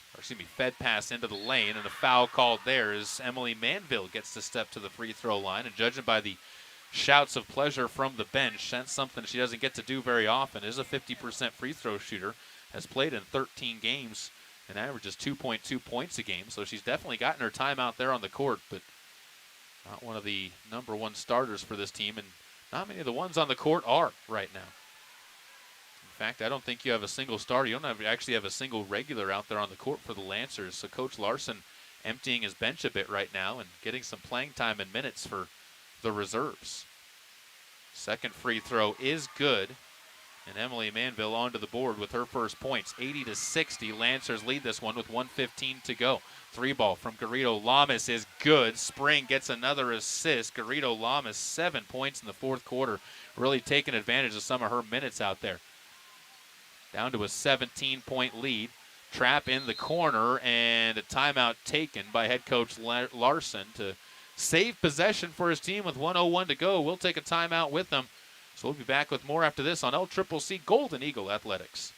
fed pass into the lane, and a foul called there as Emily Manville gets to step to the free throw line. And judging by the shouts of pleasure from the bench, that's something she doesn't get to do very often. Is a 50% free throw shooter, has played in 13 games and averages 2.2 points a game. So she's definitely gotten her time out there on the court, but not one of the number 1 starters for this team, and not many of the ones on the court are right now. In fact, I don't think you have a single starter. You don't actually have a single regular out there on the court for the Lancers. So Coach Larson emptying his bench a bit right now and getting some playing time and minutes for the reserves. Second free throw is good, and Emily Manville onto the board with her first points. 80-60. Lancers lead this one with 1:15 to go. 3 ball from Garrido Lamas is good. Spring gets another assist. Garrido Lamas 7 points in the fourth quarter, really taking advantage of some of her minutes out there. Down to a 17-point lead. Trap in the corner, and a timeout taken by head coach Larson to save possession for his team with 1:01 to go. We'll take a timeout with them. So we'll be back with more after this on LCCC Golden Eagle Athletics.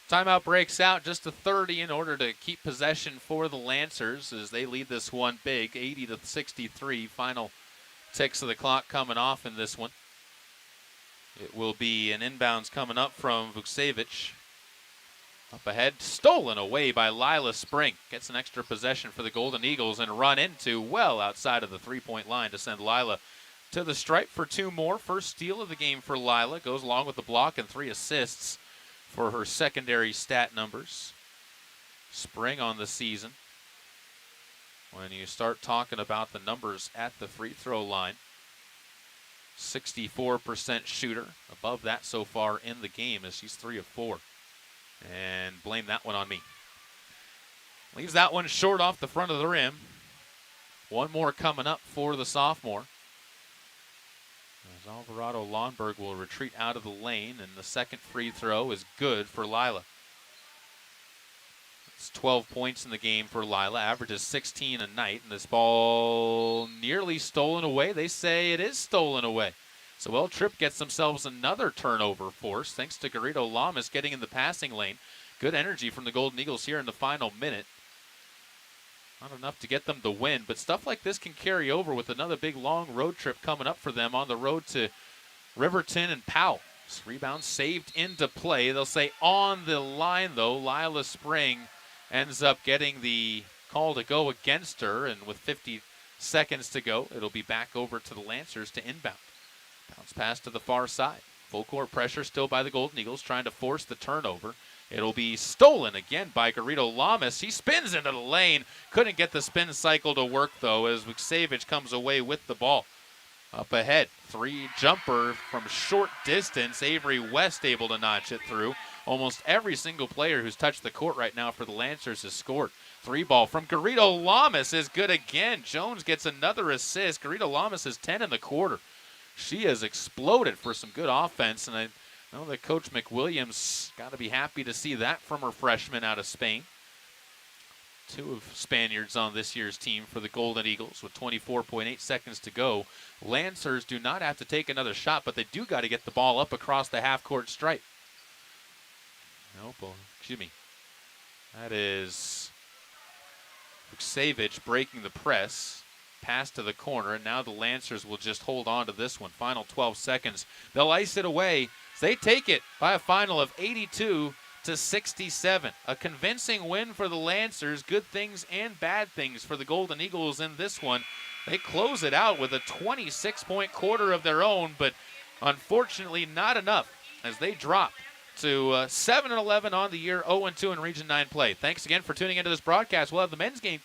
Timeout breaks out just to 30 in order to keep possession for the Lancers as they lead this one big, 80-63. Final ticks of the clock coming off in this one. It will be an inbounds coming up from Vukcevic. Up ahead, stolen away by Lila Spring. Gets an extra possession for the Golden Eagles and run into well outside of the three-point line to send Lila to the stripe for 2 more. First steal of the game for Lila. Goes along with the block and 3 assists for her secondary stat numbers. Spring on the season. When you start talking about the numbers at the free throw line, 64% shooter, above that so far in the game as she's 3 of 4. And blame that one on me. Leaves that one short off the front of the rim. One more coming up for the sophomore. As Alvarado Lonberg will retreat out of the lane, and the second free throw is good for Lila. It's 12 points in the game for Lila, averages 16 a night, and this ball nearly stolen away. They say it is stolen away. So El Trip gets themselves another turnover force, thanks to Garrido Lamas getting in the passing lane. Good energy from the Golden Eagles here in the final minute. Not enough to get them to win, but stuff like this can carry over with another big long road trip coming up for them on the road to Riverton and Powell. This rebound saved into play. They'll say on the line, though. Lila Spring ends up getting the call to go against her, and with 50 seconds to go, it'll be back over to the Lancers to inbound. Bounce pass to the far side. Full court pressure still by the Golden Eagles, trying to force the turnover. It'll be stolen again by Garrido Lamas. He spins into the lane. Couldn't get the spin cycle to work, though, as Vukcevic comes away with the ball. Up ahead, 3 jumper from short distance. Avery West able to notch it through. Almost every single player who's touched the court right now for the Lancers has scored. 3 ball from Garrido Lamas is good again. Jones gets another assist. Garrido Lamas has 10 in the quarter. She has exploded for some good offense, and I Well, the coach McWilliams got to be happy to see that from her freshman out of Spain. 2 of Spaniards on this year's team for the Golden Eagles with 24.8 seconds to go. Lancers do not have to take another shot, but they do got to get the ball up across the half-court stripe. Nope, excuse me. That is Vuksavich breaking the press. Pass to the corner, and now the Lancers will just hold on to this one. Final 12 seconds. They'll ice it away. They take it by a final of 82-67. A convincing win for the Lancers. Good things and bad things for the Golden Eagles in this one. They close it out with a 26-point quarter of their own, but unfortunately not enough as they drop to 7-11 on the year, 0-2 in Region 9 play. Thanks again for tuning into this broadcast. We'll have the men's game